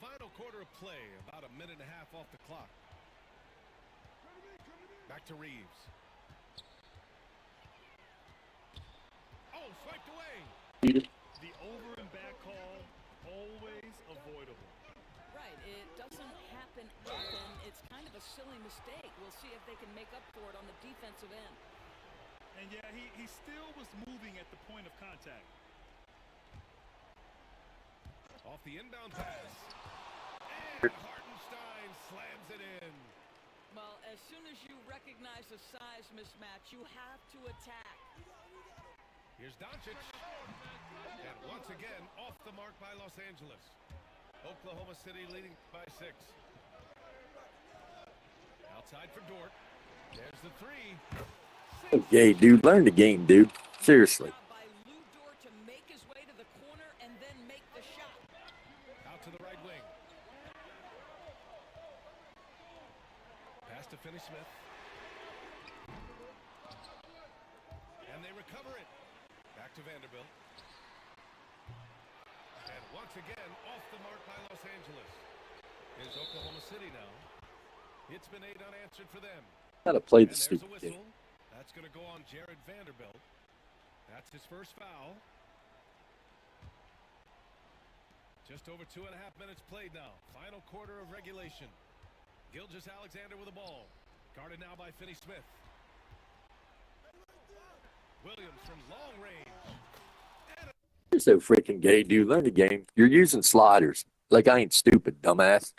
Speaker 5: Final quarter of play, about a minute and a half off the clock. Back to Reeves. Oh, swiped away.
Speaker 7: The over and back call, always avoidable.
Speaker 9: Right, it doesn't happen often. It's kind of a silly mistake. We'll see if they can make up for it on the defensive end.
Speaker 7: And yeah, he still was moving at the point of contact.
Speaker 5: Off the inbound pass. And Hartenstein slams it in.
Speaker 9: Well, as soon as you recognize a size mismatch, you have to attack.
Speaker 5: Here's Doncic. And once again, off the mark by Los Angeles. Oklahoma City leading by 6. Outside for Dort. There's the three.
Speaker 10: Okay, dude, learn the game, dude. Seriously.
Speaker 9: By Lou Dort to make his way to the corner and then make the shot.
Speaker 5: Out to the right wing. Pass to Finney-Smith. And they recover it. Back to Vanderbilt. And once again, off the mark by Los Angeles. Here's Oklahoma City now. It's been 8 unanswered for them.
Speaker 10: Gotta play the
Speaker 5: And there's a
Speaker 10: stupid
Speaker 5: whistle.
Speaker 10: game.
Speaker 5: That's going to go on Jared Vanderbilt. That's his first foul. Just over 2.5 minutes played now. Final quarter of regulation. Gilgeous-Alexander with the ball. Guarded now by Finney-Smith. Williams from long range.
Speaker 10: You're so freaking gay, dude. Learn the game. You're using sliders. Like I ain't stupid, dumbass.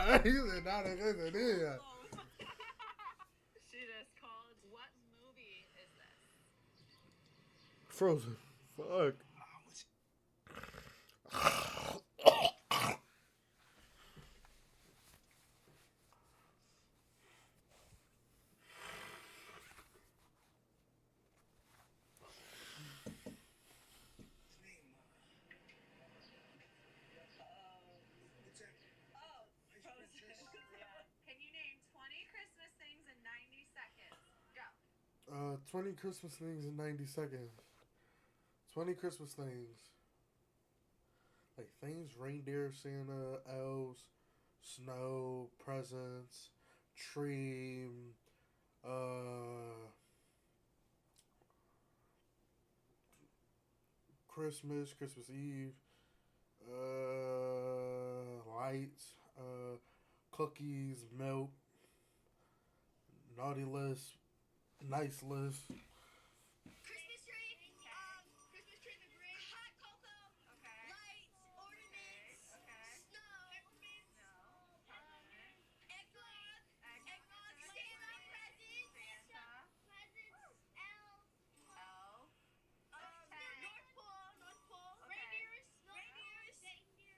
Speaker 1: He said not a quesadilla.
Speaker 8: She just called. What movie is this?
Speaker 1: Frozen. Fuck.
Speaker 8: Can you name 20 Christmas things in 90 seconds? Go.
Speaker 1: 20 Christmas things in 90 seconds. 20 Christmas things. Like things, reindeer, Santa, elves, snow, presents, tree, Christmas, Christmas Eve, lights, cookies, milk, naughty list, nice list.
Speaker 8: Christmas tree in the Grinch. Hot cocoa. Okay. Lights, ornaments. Okay. Snow. Peppermints. No. Peppermint. Eggnog. Santa. Presents. Presents. Elves. North Pole. Okay. Reindeers.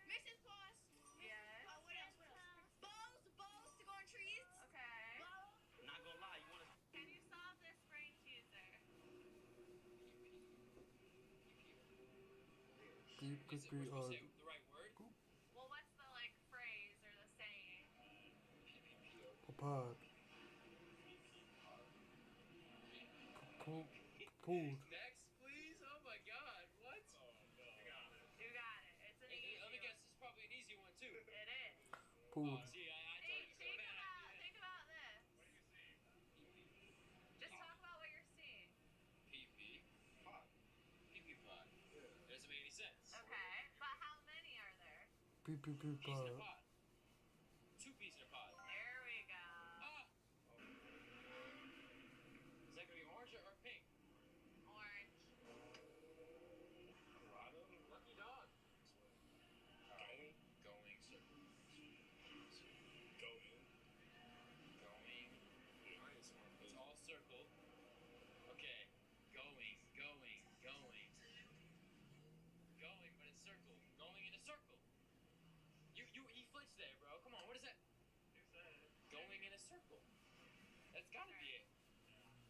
Speaker 8: Mrs. Claus. Yes. What else? Bows to go on trees. Okay.
Speaker 11: Not gonna lie, you wanna.
Speaker 8: Can you solve this brain teaser?
Speaker 11: Is it we're supposed to say the right word?
Speaker 8: Well, what's the phrase or the saying?
Speaker 1: Pod. Pood.
Speaker 11: Next, please. Oh my God, what? Oh no.
Speaker 8: You got it. It's an easy
Speaker 11: Let me guess. This is probably an easy one too.
Speaker 8: It is.
Speaker 1: Pood.
Speaker 11: See, I told you it's a bad idea.
Speaker 8: Think about this. Just talk about what you're seeing.
Speaker 11: PP. Pod. PP pod. That doesn't make any sense.
Speaker 8: Okay, but how many are there?
Speaker 1: Peep,
Speaker 11: Peas in a
Speaker 1: pod.
Speaker 11: pod. 2 peas in a pod.
Speaker 8: There we go.
Speaker 11: Is that gonna be orange or pink?
Speaker 8: Orange.
Speaker 11: Colorado. Lucky dog. Going circle. Going. It's all circle. Okay. Going, but it's circle. Going in a circle. He flinched there, bro. Come on, what is that? Going in a circle. That's gotta be it.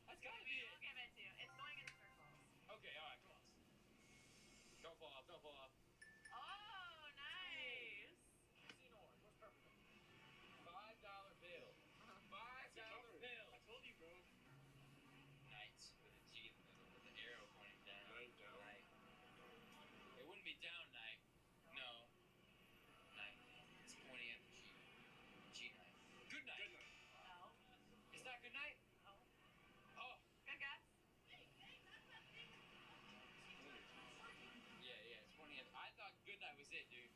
Speaker 11: That's gotta be it.
Speaker 8: I'll give it to you. It's going in circles.
Speaker 11: Okay, alright, come on. Don't fall off.
Speaker 8: Oh, nice.
Speaker 11: Seen orange. What's purple? $5 bill. $5 bill. I told you, bro. Knights with a G in the middle, with the arrow pointing down. Night. It wouldn't be down night. No. Night. It's pointing at the G. G night. Good night.
Speaker 8: No.
Speaker 11: It's not good night?
Speaker 8: No.
Speaker 11: Oh.
Speaker 8: Good guess.
Speaker 11: Yeah. It's pointing at. I thought good night was it, dude.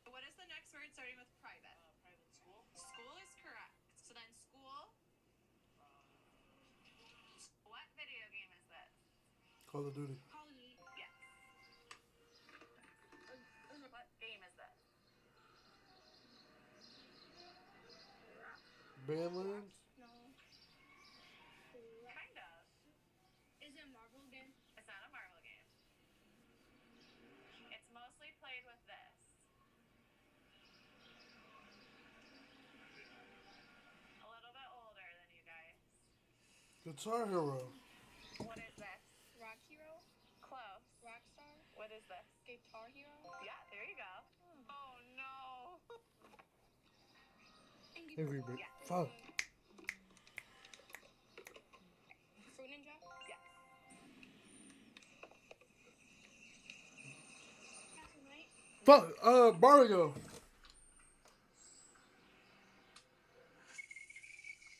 Speaker 8: What is the next word starting with private?
Speaker 9: Private school.
Speaker 8: School is correct. So then school. What video game is this?
Speaker 1: Call of Duty.
Speaker 8: Call of Duty. Yes. What game is this?
Speaker 1: Badlands.
Speaker 12: No.
Speaker 8: Kind of.
Speaker 12: Is it a Marvel game?
Speaker 8: It's not a Marvel game. It's mostly played with this. A little bit older than you guys.
Speaker 1: Guitar Hero.
Speaker 8: What is this?
Speaker 12: Rock Hero?
Speaker 8: Close.
Speaker 12: Rockstar?
Speaker 8: What is this?
Speaker 12: Guitar Hero?
Speaker 8: Yeah, there you go. Oh no.
Speaker 1: Every bit.
Speaker 8: Yeah.
Speaker 1: Fuck.
Speaker 12: Fruit Ninja?
Speaker 8: Yes.
Speaker 12: Castle Knight?
Speaker 1: Fuck. Mario.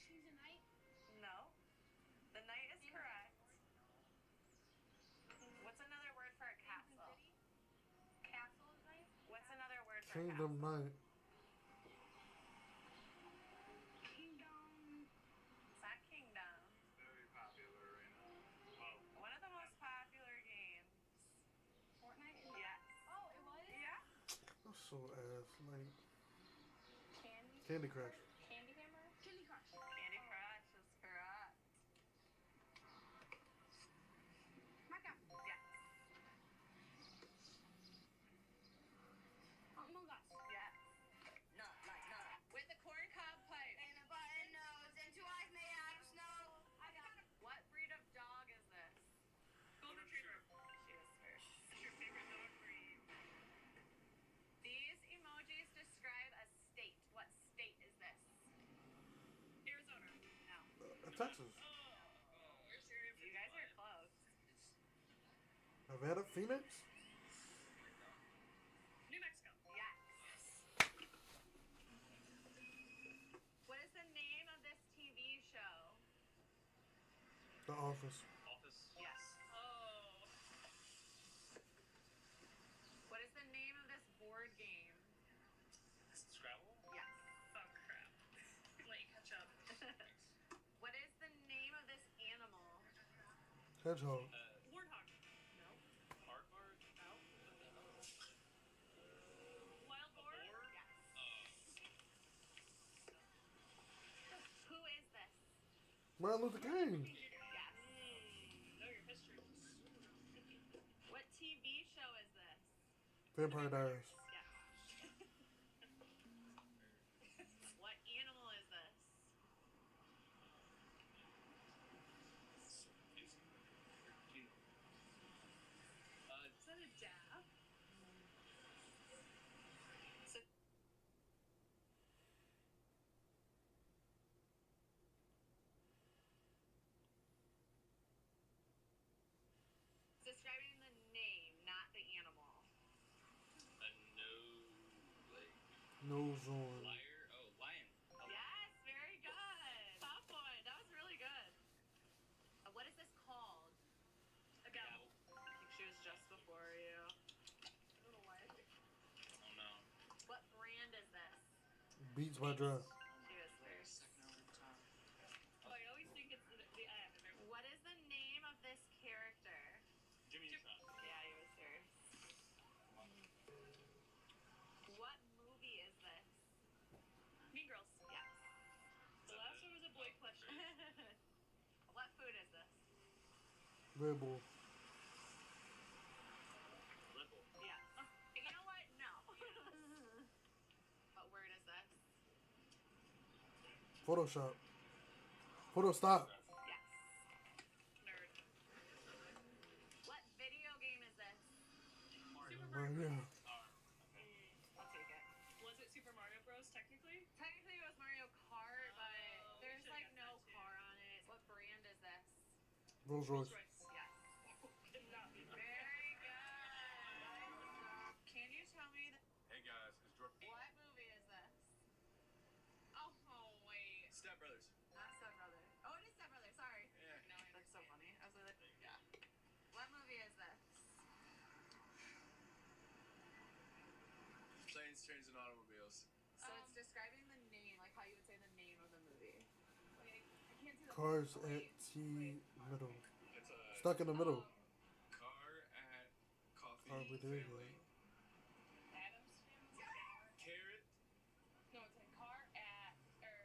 Speaker 12: She's a knight?
Speaker 8: No. The knight is correct. What's another word for a castle?
Speaker 12: Castle Knight?
Speaker 8: What's another word for a
Speaker 1: Kingdom
Speaker 8: castle?
Speaker 1: Knight.
Speaker 12: Kingdom.
Speaker 8: It's not Kingdom.
Speaker 11: Very popular right now.
Speaker 8: One of the most popular games.
Speaker 12: Fortnite?
Speaker 8: Yes.
Speaker 12: Oh, it was?
Speaker 8: Yeah.
Speaker 1: Oh, So ass like
Speaker 12: Candy.
Speaker 1: Candy Crush.
Speaker 12: Candy Hammer. Candy Crush.
Speaker 8: Candy Crush is correct.
Speaker 12: Marco.
Speaker 8: Yes.
Speaker 12: Among Us.
Speaker 8: Yes. Nut, like nut. With the corn cob pipe.
Speaker 12: And a button nose and 2 eyes made out of snow.
Speaker 8: I got it. What breed of dog is this?
Speaker 11: Golden Retriever.
Speaker 8: She was first.
Speaker 11: What's your favorite dog breed?
Speaker 8: These emojis describe a state. What state is this?
Speaker 11: Arizona.
Speaker 8: No.
Speaker 1: Texas.
Speaker 11: Where's your area for
Speaker 8: You guys are close.
Speaker 1: Nevada, Phoenix.
Speaker 11: New Mexico.
Speaker 8: Yes. What is the name of this TV show?
Speaker 1: The Office.
Speaker 11: Office.
Speaker 8: Yes.
Speaker 11: Oh.
Speaker 8: What is the name of this board game?
Speaker 11: Scrabble?
Speaker 8: Yes.
Speaker 11: Oh, crap. Let you catch up.
Speaker 8: What is the name of this animal?
Speaker 1: Hedgehog.
Speaker 11: Warthog.
Speaker 8: No.
Speaker 11: Aardvark?
Speaker 8: No.
Speaker 11: Wild boar?
Speaker 8: Yes. Who is this?
Speaker 1: Martin Luther King.
Speaker 8: Yes.
Speaker 11: Know your history.
Speaker 8: What TV show is this?
Speaker 1: Vampire Diaries.
Speaker 8: Yes. What animal is this?
Speaker 11: Is that a dab?
Speaker 8: Describing the name, not the animal.
Speaker 11: A no, like,
Speaker 1: Nose on.
Speaker 11: liar? Oh, lion.
Speaker 8: Yes, very good. Top one. That was really good. What is this called?
Speaker 11: A gavel.
Speaker 8: I think she was just before you.
Speaker 11: I don't know why I think. Oh, no.
Speaker 8: What brand is this?
Speaker 1: Beats by Dre.
Speaker 8: She was first.
Speaker 11: Oh, I always think it's the end.
Speaker 8: What is the name of this character?
Speaker 11: Jimmy Neutron.
Speaker 8: Yeah, he was first. What movie is this?
Speaker 11: Mean Girls.
Speaker 8: Yes.
Speaker 11: The last one was a boy question.
Speaker 8: What food is this?
Speaker 1: Red Bull.
Speaker 11: Ripple.
Speaker 8: Yes. You know what? No. What word is this?
Speaker 1: Photoshop. Photostop.
Speaker 8: Yes.
Speaker 11: Nerd.
Speaker 8: What video game is this?
Speaker 11: Super
Speaker 1: Right
Speaker 11: Mario.
Speaker 1: here.
Speaker 8: I'll take it.
Speaker 11: Was it Super Mario Bros. Technically?
Speaker 8: Technically, it was Mario Kart, but
Speaker 11: Oh, we
Speaker 8: there's
Speaker 11: should've
Speaker 8: like
Speaker 11: got
Speaker 8: no
Speaker 11: that too.
Speaker 8: car on it. What brand is this?
Speaker 1: Rolls Royce.
Speaker 11: Royce.
Speaker 8: Yes.
Speaker 11: Could not be better.
Speaker 8: Very good. Can you tell me
Speaker 5: Hey guys, it's Jordan.
Speaker 8: what movie is this? Oh, wait.
Speaker 5: Step Brothers.
Speaker 8: Not Step Brother. Oh, it is Step Brother. Sorry.
Speaker 5: Yeah.
Speaker 8: No, that's so funny. I was like, yeah. What movie is this?
Speaker 5: Planes, trains, and automobiles.
Speaker 8: So it's describing the name, like how you would say the name of the movie.
Speaker 11: Wait, I can't see the
Speaker 1: Cars
Speaker 11: oh,
Speaker 1: at
Speaker 11: wait.
Speaker 1: T middle.
Speaker 5: It's a
Speaker 1: Stuck in the middle.
Speaker 5: car at coffee.
Speaker 1: Car with there,
Speaker 5: family.
Speaker 11: Adams Family?
Speaker 5: Carrot.
Speaker 11: No, it's a car at, or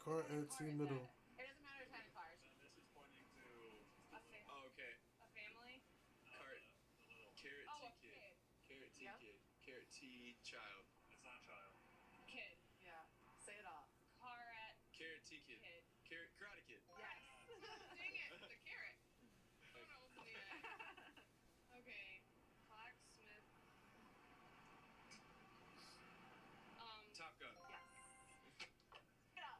Speaker 1: Car at T middle.
Speaker 8: It doesn't matter what kind of cars.
Speaker 5: This is pointing to.
Speaker 11: a
Speaker 5: Oh, okay.
Speaker 11: family.
Speaker 5: Carrot. Carrot
Speaker 11: Oh,
Speaker 5: T
Speaker 11: a
Speaker 5: kid.
Speaker 11: kid.
Speaker 5: Carrot T
Speaker 8: Yep.
Speaker 5: kid. Carrot T child. It's not child.
Speaker 11: Kid.
Speaker 8: Yeah. Say it all.
Speaker 11: Car at
Speaker 5: Carrot T kid.
Speaker 11: kid.
Speaker 5: Carrot Karate Kid.
Speaker 8: Yes.
Speaker 11: Dang it, the carrot. I don't know what to do that. Okay. Blacksmith.
Speaker 5: Top Gun.
Speaker 8: Yes. Get up.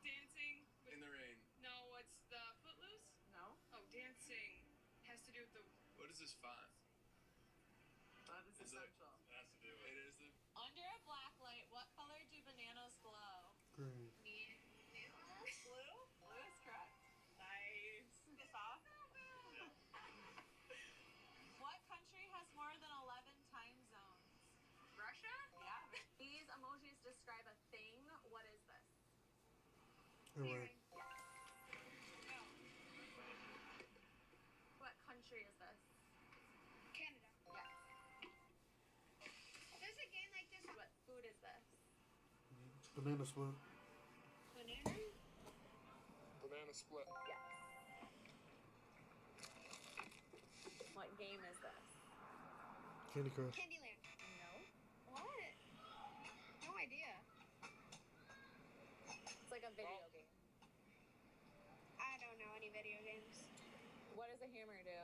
Speaker 11: Dancing with,
Speaker 5: In the rain.
Speaker 11: no, what's the Footloose?
Speaker 8: No.
Speaker 11: Oh, dancing has to do with the,
Speaker 5: What is this font?
Speaker 8: That is
Speaker 5: Is that-
Speaker 8: essential.
Speaker 5: It has to do with. It is the.
Speaker 8: Under a black light, what color do bananas glow?
Speaker 1: Green.
Speaker 8: Blue? Blue is correct. Nice. This off? What country has more than 11 time zones? Russia? Yeah. These emojis describe a thing. What is this?
Speaker 1: Anyway.
Speaker 8: Yes.
Speaker 11: no.
Speaker 8: What country is this?
Speaker 12: Canada.
Speaker 8: Yes.
Speaker 1: Banana split.
Speaker 12: Banana?
Speaker 1: Banana split.
Speaker 8: Yes. What game is this?
Speaker 1: Candy Crush.
Speaker 12: Candyland.
Speaker 8: No.
Speaker 12: What? No idea.
Speaker 8: It's like a video game.
Speaker 12: I don't know any video games.
Speaker 8: What does a hammer do?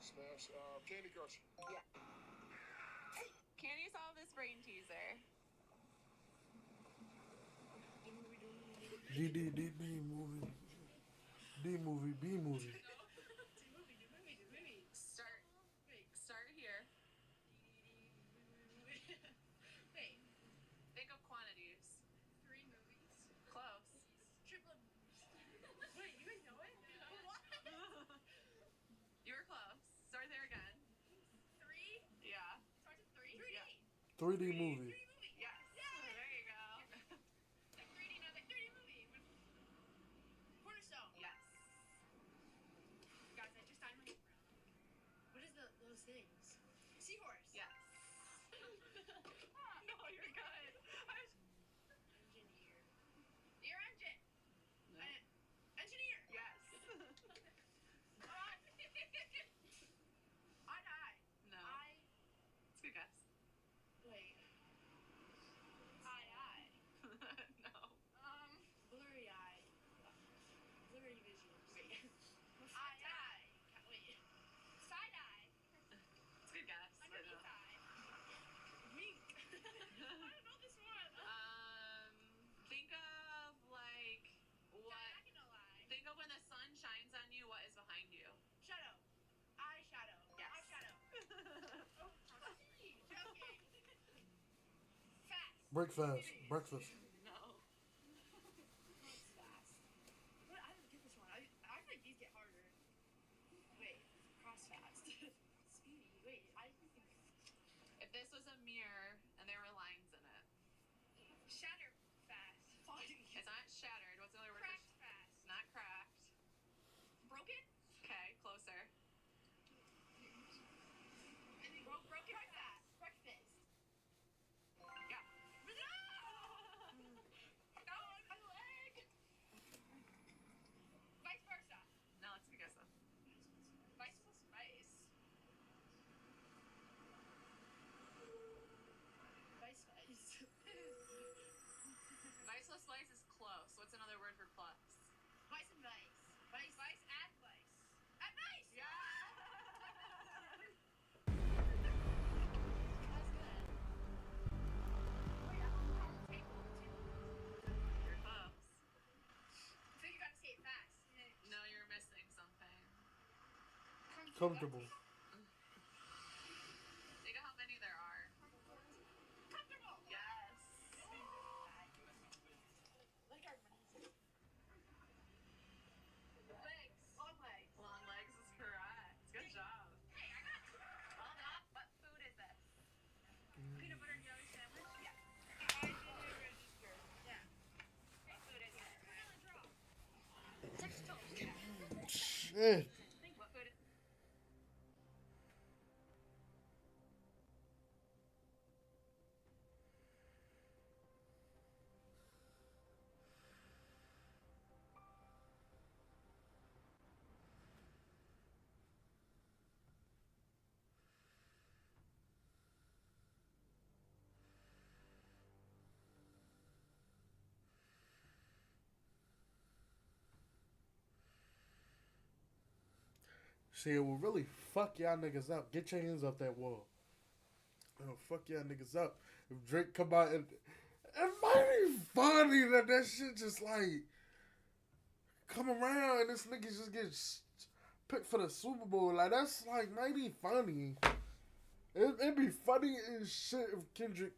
Speaker 1: Smash. Candy Crush.
Speaker 8: Yeah. Can you solve this brain teaser?
Speaker 1: D movie. D movie. B movie.
Speaker 8: Start here.
Speaker 12: Wait,
Speaker 8: Think of quantities.
Speaker 12: 3 movies.
Speaker 8: Close.
Speaker 12: Triple. Wait, you guys know it? What?
Speaker 8: You were close. Start there again.
Speaker 12: 3?
Speaker 8: Yeah.
Speaker 12: Starts with 3? 3D.
Speaker 8: Yeah.
Speaker 1: 3D movie.
Speaker 12: 3D movie.
Speaker 8: Yes. There you go.
Speaker 12: Like 3D, no, like 3D movie. Cornerstone.
Speaker 8: Yes.
Speaker 12: Guys, I just died my. What is those things? Seahorse.
Speaker 8: Yes. No, you're good.
Speaker 12: Engineer. Your engine.
Speaker 8: No.
Speaker 12: Engineer.
Speaker 8: Yes.
Speaker 12: I die.
Speaker 8: No. It's a good guess.
Speaker 12: Wait.
Speaker 8: No.
Speaker 12: Blurry eye. Blurry vision. Wait. Wait. Side eye.
Speaker 8: It's a good guess.
Speaker 12: Underneath eye. Wink. I don't know this one.
Speaker 8: Think of like what?
Speaker 12: Diagonal eye.
Speaker 8: Think of when the sun shines on you. What is behind you?
Speaker 12: Shadow. Eyeshadow.
Speaker 8: Yes.
Speaker 12: Eyeshadow. Oh, joking. Fast.
Speaker 1: Break fast. Breakfast.
Speaker 8: No.
Speaker 12: What's fast? What? I don't get this one. I feel like these get harder. Wait. Cross fast. Speedy. Wait. I think.
Speaker 8: If this was a mirror and there were lines in it,
Speaker 12: Shatter fast.
Speaker 8: it's not shattered. What's another word?
Speaker 12: Cracked fast.
Speaker 8: Not cracked.
Speaker 12: Broken?
Speaker 8: Okay, closer.
Speaker 12: Broken fast. Breakfast.
Speaker 8: Yeah.
Speaker 12: No, my leg. Vice versa.
Speaker 8: No, let's take a guess though.
Speaker 12: Vice plus vice. Vice.
Speaker 8: Vice plus slice is close. What's another word for plus?
Speaker 12: Vice and vice. Vice and vice. And vice!
Speaker 8: Yeah. You're close.
Speaker 12: So you gotta say it fast.
Speaker 8: No, you're missing something.
Speaker 1: Comfortable.
Speaker 8: Think of how many there are.
Speaker 12: Comfortable.
Speaker 8: Yes.
Speaker 12: Like our legs. Long legs.
Speaker 8: Long legs is correct. Good job.
Speaker 12: Hey, I got it.
Speaker 8: Well done. What food is this?
Speaker 12: Peanut butter and jelly sandwich. Yeah. I didn't register. Yeah.
Speaker 8: What food is it?
Speaker 12: We're gonna draw. Texas toast.
Speaker 1: Shit.
Speaker 8: What food is
Speaker 1: See, it will really fuck y'all niggas up. Get your hands off that wall. It'll fuck y'all niggas up. If Drake come out and... It might be funny that shit just like... Come around and this nigga just gets picked for the Super Bowl. Like, that's like, might be funny. It'd be funny as shit if Kendrick...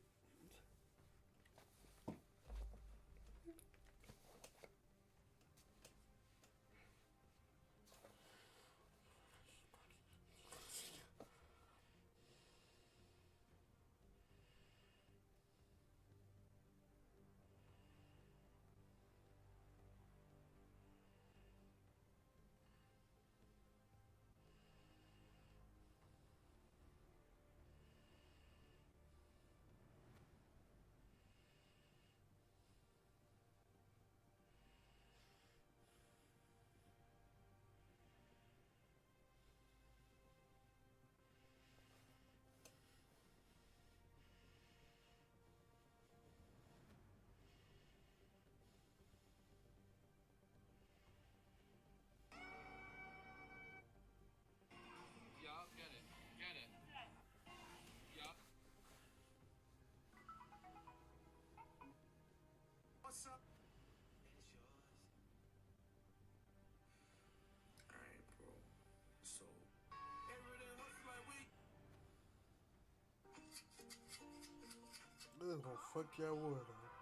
Speaker 1: That's gonna fuck your wood up.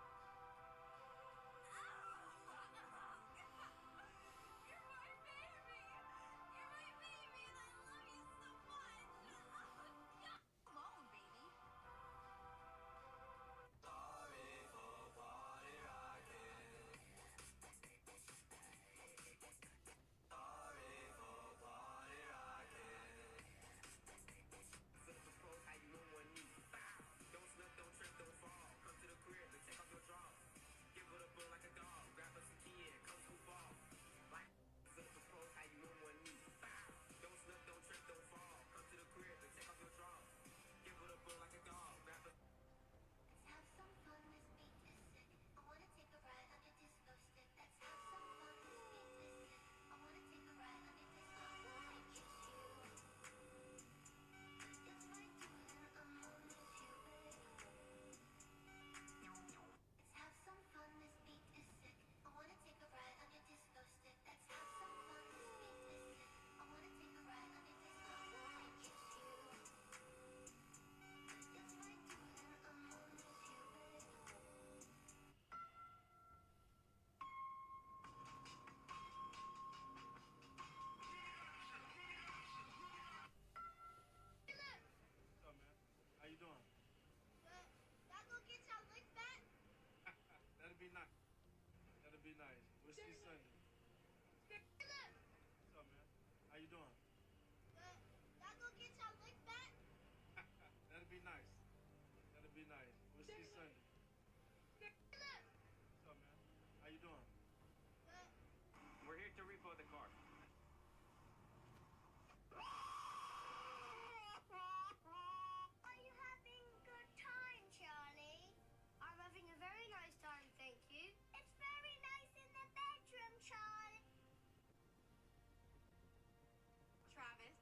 Speaker 11: We're here to repo the car.
Speaker 12: Are you having a good time, Charlie? I'm having a very nice time, thank you. It's very nice in the bedroom, Charlie. Travis.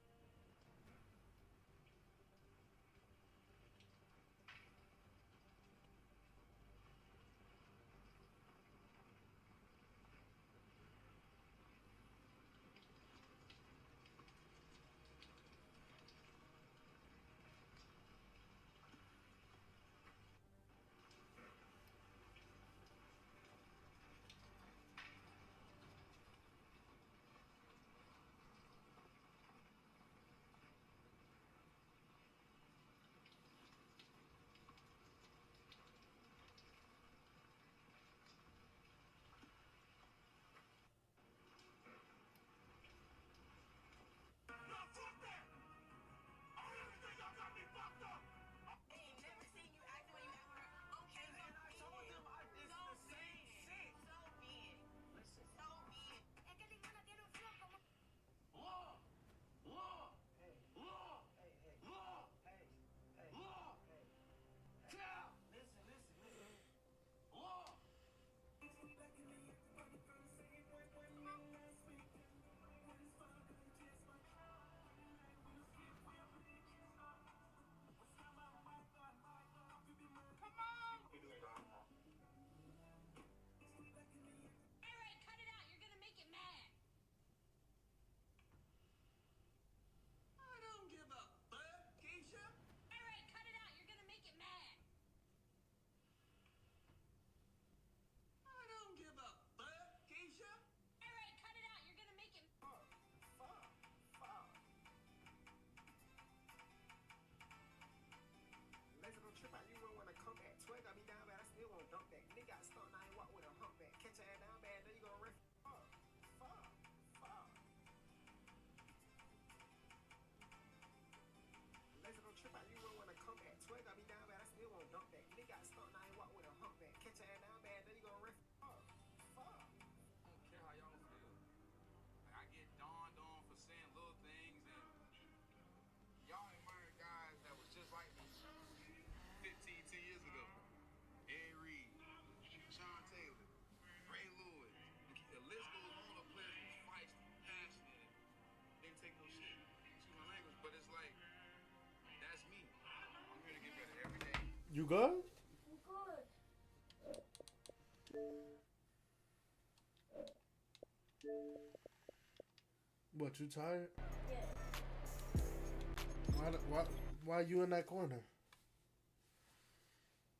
Speaker 1: You good?
Speaker 12: I'm good.
Speaker 1: What, you tired?
Speaker 12: Yeah.
Speaker 1: Why you in that corner?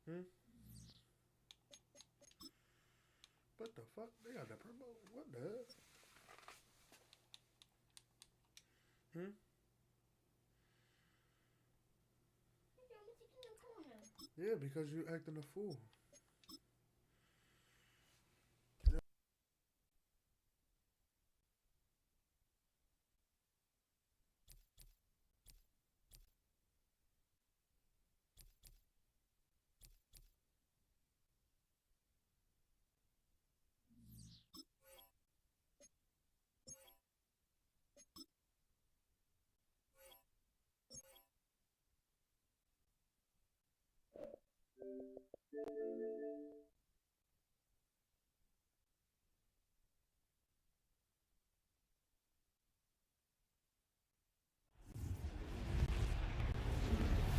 Speaker 1: Hmm? What the fuck? They got the promo. What the hell? Yeah, because you acting a fool.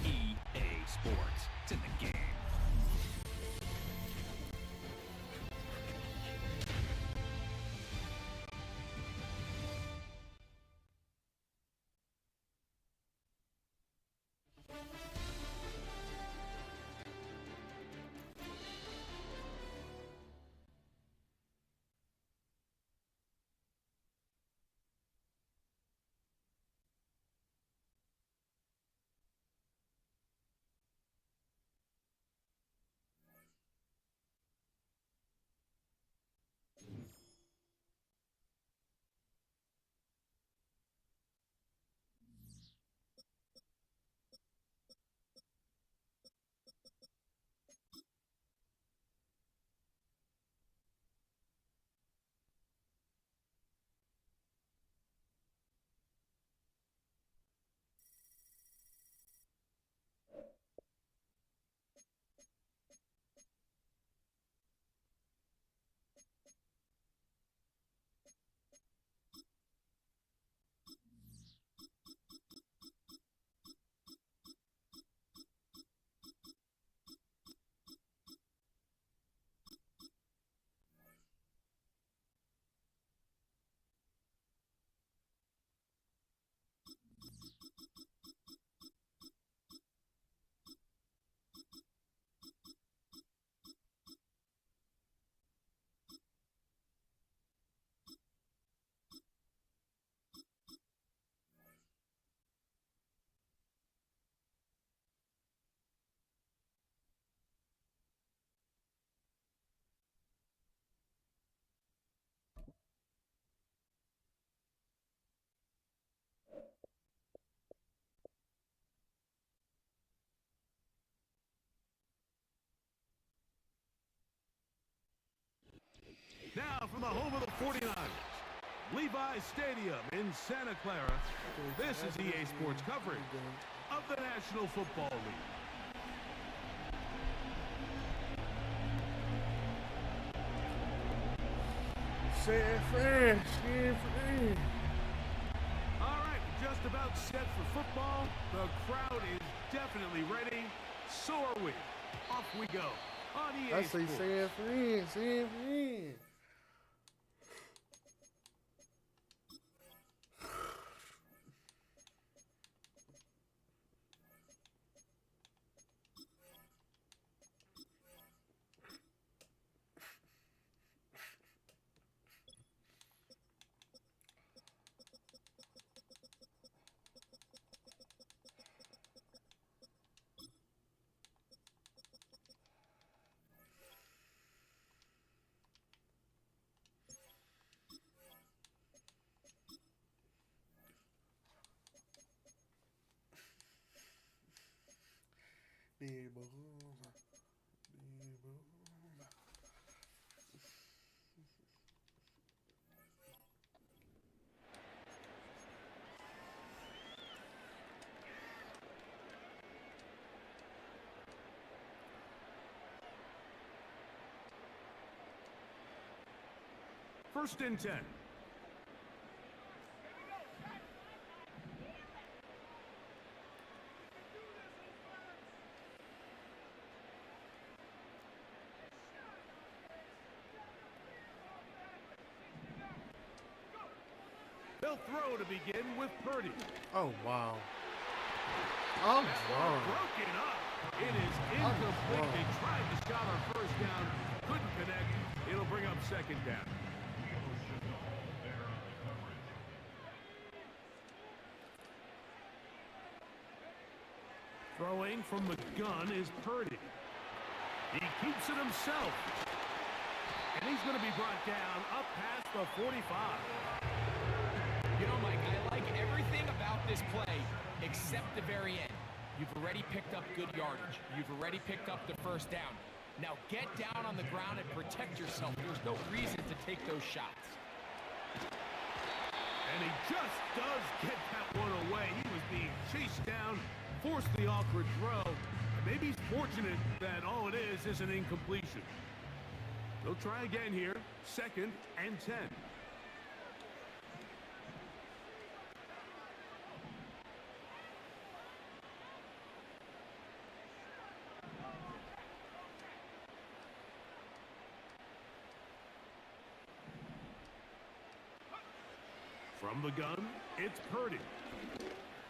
Speaker 13: EA Sports. It's in the game.
Speaker 2: Now from the home of the 49ers, Levi's Stadium in Santa Clara, this is EA Sports coverage of the National Football League.
Speaker 1: San Fran.
Speaker 2: All right, just about set for football. The crowd is definitely ready. So are we. Off we go on EA
Speaker 1: I say
Speaker 2: Sports.
Speaker 1: San Fran.
Speaker 2: First and 10. They'll throw to begin with Purdy.
Speaker 1: Oh, wow. I'm wrong.
Speaker 2: Broken up. It is incomplete. They tried to shot on first down, couldn't connect. It'll bring up second down. Throwing from the gun is Purdy. He keeps it himself. And he's going to be brought down up past the 45.
Speaker 3: You know, Mike, I like everything about this play except the very end. You've already picked up good yardage. You've already picked up the first down. Now get down on the ground and protect yourself. There's no reason to take those shots.
Speaker 2: And he just does get that one away. He was being chased down, forced the awkward throw. Maybe he's fortunate that all it is an incompletion. They'll try again here. 2nd and 10. From the gun, it's Purdy.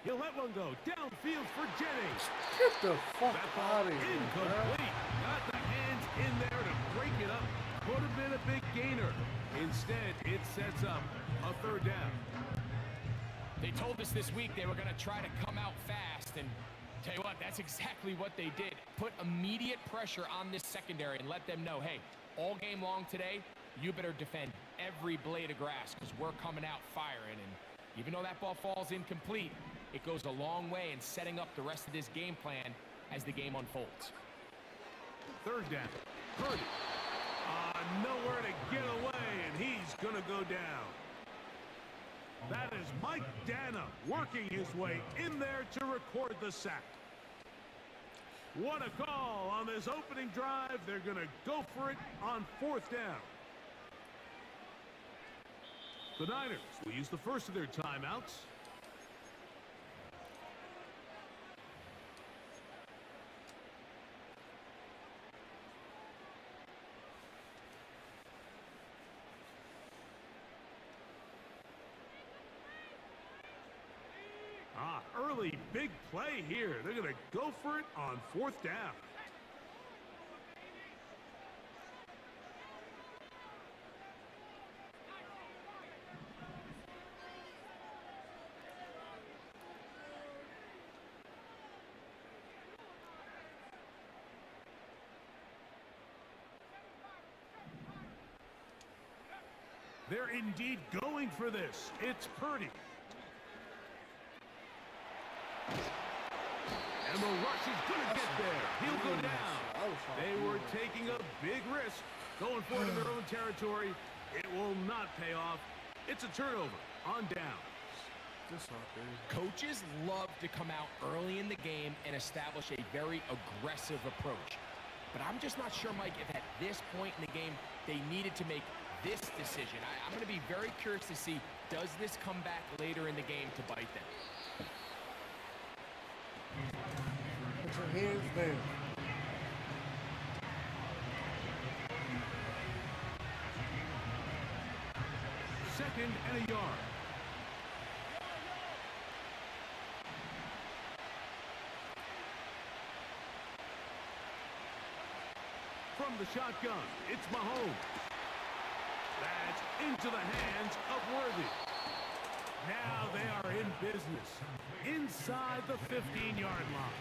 Speaker 2: He'll let one go downfield for Jennings.
Speaker 1: Get the fuck out of here,
Speaker 2: incomplete.
Speaker 1: man.
Speaker 2: Got the hands in there to break it up. Could have been a big gainer. Instead, it sets up a 3rd down.
Speaker 3: They told us this week they were going to try to come out fast, and tell you what, that's exactly what they did. Put immediate pressure on this secondary and let them know, hey, all game long today, you better defend every blade of grass because we're coming out firing. And even though that ball falls incomplete, it goes a long way in setting up the rest of this game plan as the game unfolds.
Speaker 2: 3rd down. Purdy. Nowhere to get away, and he's going to go down. That is Mike Dana working his way in there to record the sack. What a call on this opening drive. They're going to go for it on 4th down. The Niners will use the first of their timeouts. Early big play here. They're going to go for it on 4th down. They're indeed going for this. It's Purdy. And the rush is going to get there. He'll go down. They were taking a big risk going forward in their own territory. It will not pay off. It's a turnover on down.
Speaker 3: Coaches love to come out early in the game and establish a very aggressive approach. But I'm just not sure, Mike, if at this point in the game they needed to make this decision. I'm going to be very curious to see, does this come back later in the game to bite them?
Speaker 1: Put your hands down.
Speaker 2: Second and a yard. From the shotgun, it's Mahomes. That's into the hands of Worthy. Now they are in business inside the 15-yard line.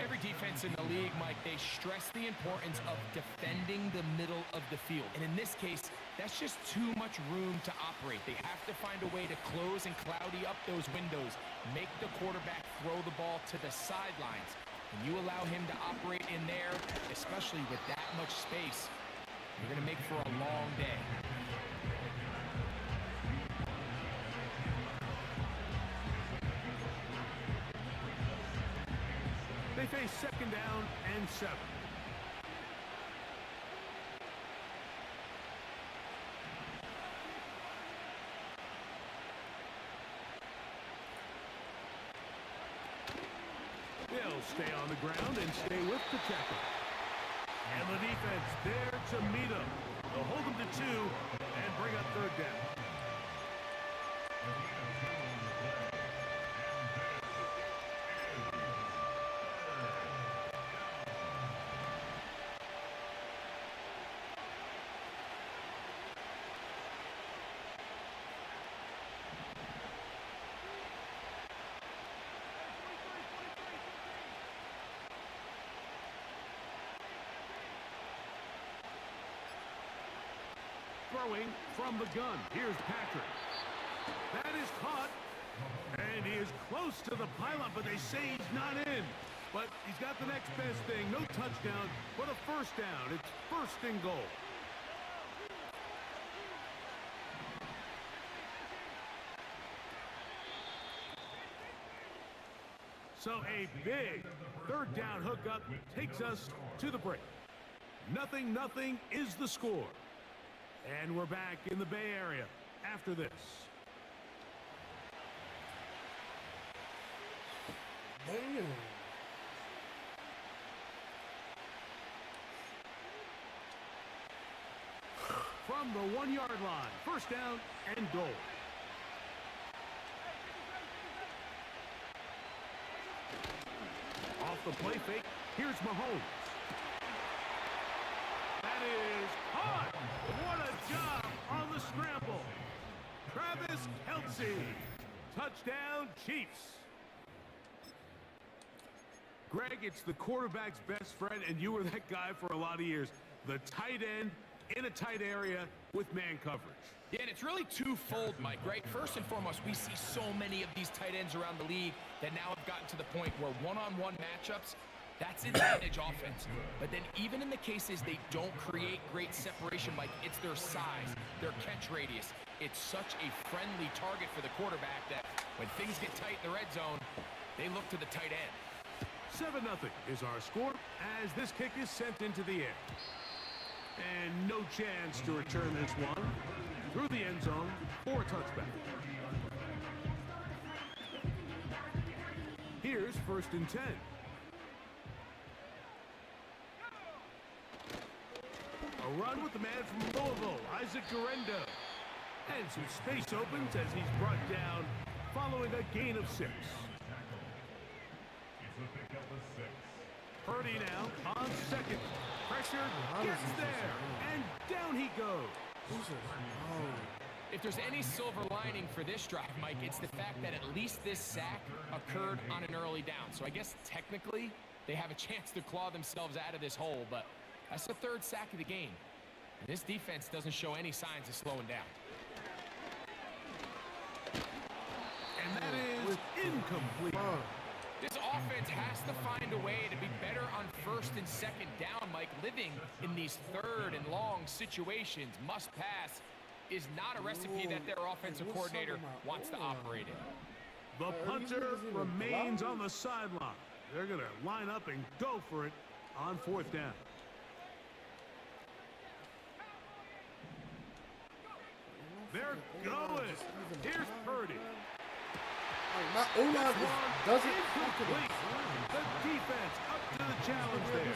Speaker 3: Every defense in the league, Mike, they stress the importance of defending the middle of the field. And in this case, that's just too much room to operate. They have to find a way to close and cloudy up those windows, make the quarterback throw the ball to the sidelines. When you allow him to operate in there, especially with that much space, you're going to make for a long day.
Speaker 2: They face second down and 7. They'll stay on the ground and stay with the tackle. And the defense there to meet him. They'll hold him to 2 and bring up third down. throwing from the gun. Here's Patrick. That is caught. And he is close to the pylon, but they say he's not in. But he's got the next best thing. No touchdown, but a first down. It's first and goal. So a big third down hookup takes us to the break. 0-0 is the score. And we're back in the Bay Area after this.
Speaker 1: Damn.
Speaker 2: From the 1-yard line, first down and goal. Off the play fake, here's Mahomes. That is caught. What a job on the scramble. Travis Kelce. Touchdown, Chiefs. Greg, it's the quarterback's best friend, and you were that guy for a lot of years. The tight end in a tight area with man coverage.
Speaker 3: Yeah, and it's really twofold, Mike, right? First and foremost, we see so many of these tight ends around the league that now have gotten to the point where one-on-one matchups, that's advantage offense. But then even in the cases they don't create great separation, Mike, it's their size, their catch radius. It's such a friendly target for the quarterback that when things get tight in the red zone, they look to the tight end.
Speaker 2: 7-0 is our score as this kick is sent into the air. And no chance to return this one through the end zone for a touchback. Here's first and 10. A run with the man from Louisville, Isaac Guerrero. And some space opens as he's brought down following a gain of 6. Purdy now on second. Pressure gets there, and down he goes.
Speaker 3: If there's any silver lining for this drive, Mike, it's the fact that at least this sack occurred on an early down. So I guess technically they have a chance to claw themselves out of this hole, but that's the third sack of the game. And this defense doesn't show any signs of slowing down.
Speaker 2: And that is incomplete.
Speaker 3: This offense has to find a way to be better on first and second down, Mike. Living in these third and long situations, must pass, is not a recipe that their offensive coordinator wants to operate in.
Speaker 2: The punter remains on the sideline. They're going to line up and go for it on fourth down. They're going. Here's Purdy.
Speaker 1: My O-line doesn't
Speaker 2: complete. The defense up to the challenge there.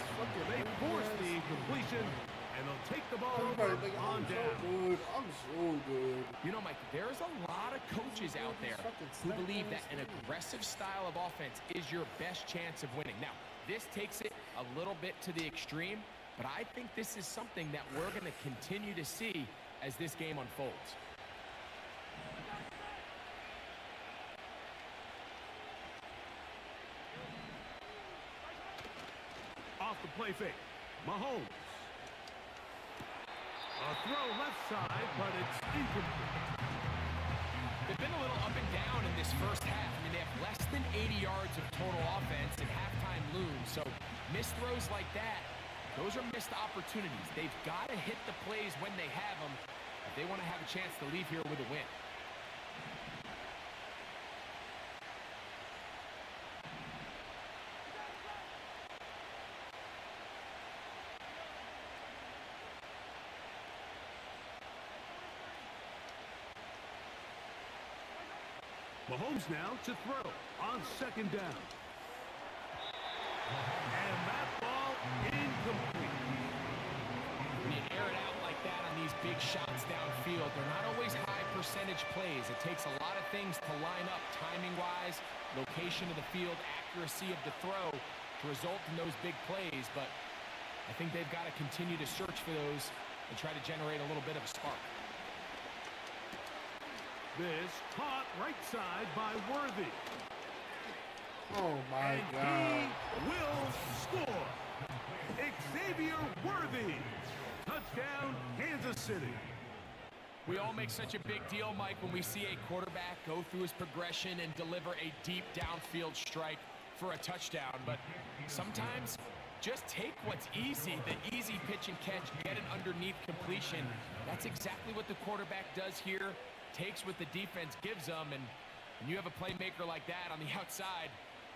Speaker 2: They force the incompletion, and they'll take the ball over on down.
Speaker 1: I'm so good.
Speaker 3: You know, Mike, there's a lot of coaches out there who believe that an aggressive style of offense is your best chance of winning. Now, this takes it a little bit to the extreme, but I think this is something that we're going to continue to see as this game unfolds.
Speaker 2: Off the play fake, Mahomes. A throw left side, but it's incomplete.
Speaker 3: They've been a little up and down in this first half. I mean, they have less than 80 yards of total offense and halftime looms. So missed throws like that, those are missed opportunities. They've got to hit the plays when they have them if they want to have a chance to leave here with a win.
Speaker 2: Mahomes now to throw on second down. And that ball incomplete.
Speaker 3: When you air it out like that on these big shots downfield, they're not always high percentage plays. It takes a lot of things to line up timing-wise, location of the field, accuracy of the throw to result in those big plays. But I think they've got to continue to search for those and try to generate a little bit of a spark.
Speaker 2: This caught right side by Worthy.
Speaker 1: Oh my
Speaker 2: and
Speaker 1: God.
Speaker 2: He will score. Xavier Worthy. Touchdown, Kansas City.
Speaker 3: We all make such a big deal, Mike, when we see a quarterback go through his progression and deliver a deep downfield strike for a touchdown. But sometimes, just take what's easy, the easy pitch and catch, get an underneath completion. That's exactly what the quarterback does here. Takes what the defense gives them, and when you have a playmaker like that on the outside,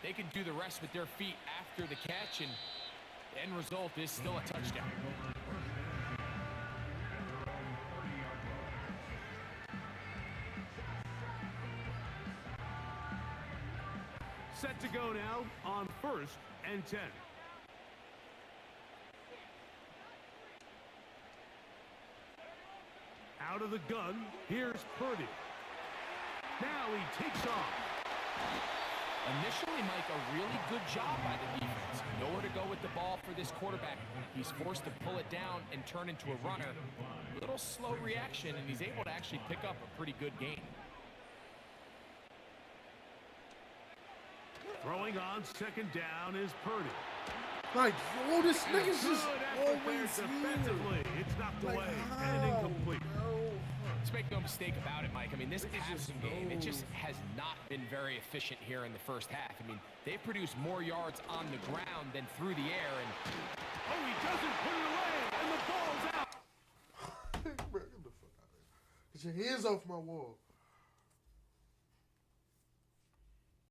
Speaker 3: they can do the rest with their feet after the catch, and the end result is still a touchdown.
Speaker 2: Set to go now on 1st and 10. Out of the gun, here's Purdy. Now he takes off.
Speaker 3: Initially, Mike, a really good job by the defense. Nowhere to go with the ball for this quarterback. He's forced to pull it down and turn into a runner. Little slow reaction, and he's able to actually pick up a pretty good gain.
Speaker 2: Throwing on 2nd down is Purdy.
Speaker 1: Like, oh, this nigga's just always
Speaker 2: defensively. It's knocked away and incomplete.
Speaker 3: Let's make no mistake about it, Mike. I mean, this passing game, it just has not been very efficient here in the first half. I mean, they've produced more yards on the ground than through the air, and
Speaker 2: oh, he doesn't put it away, and the ball's out.
Speaker 1: Bro, get the fuck out of here. Get your hands off my wall.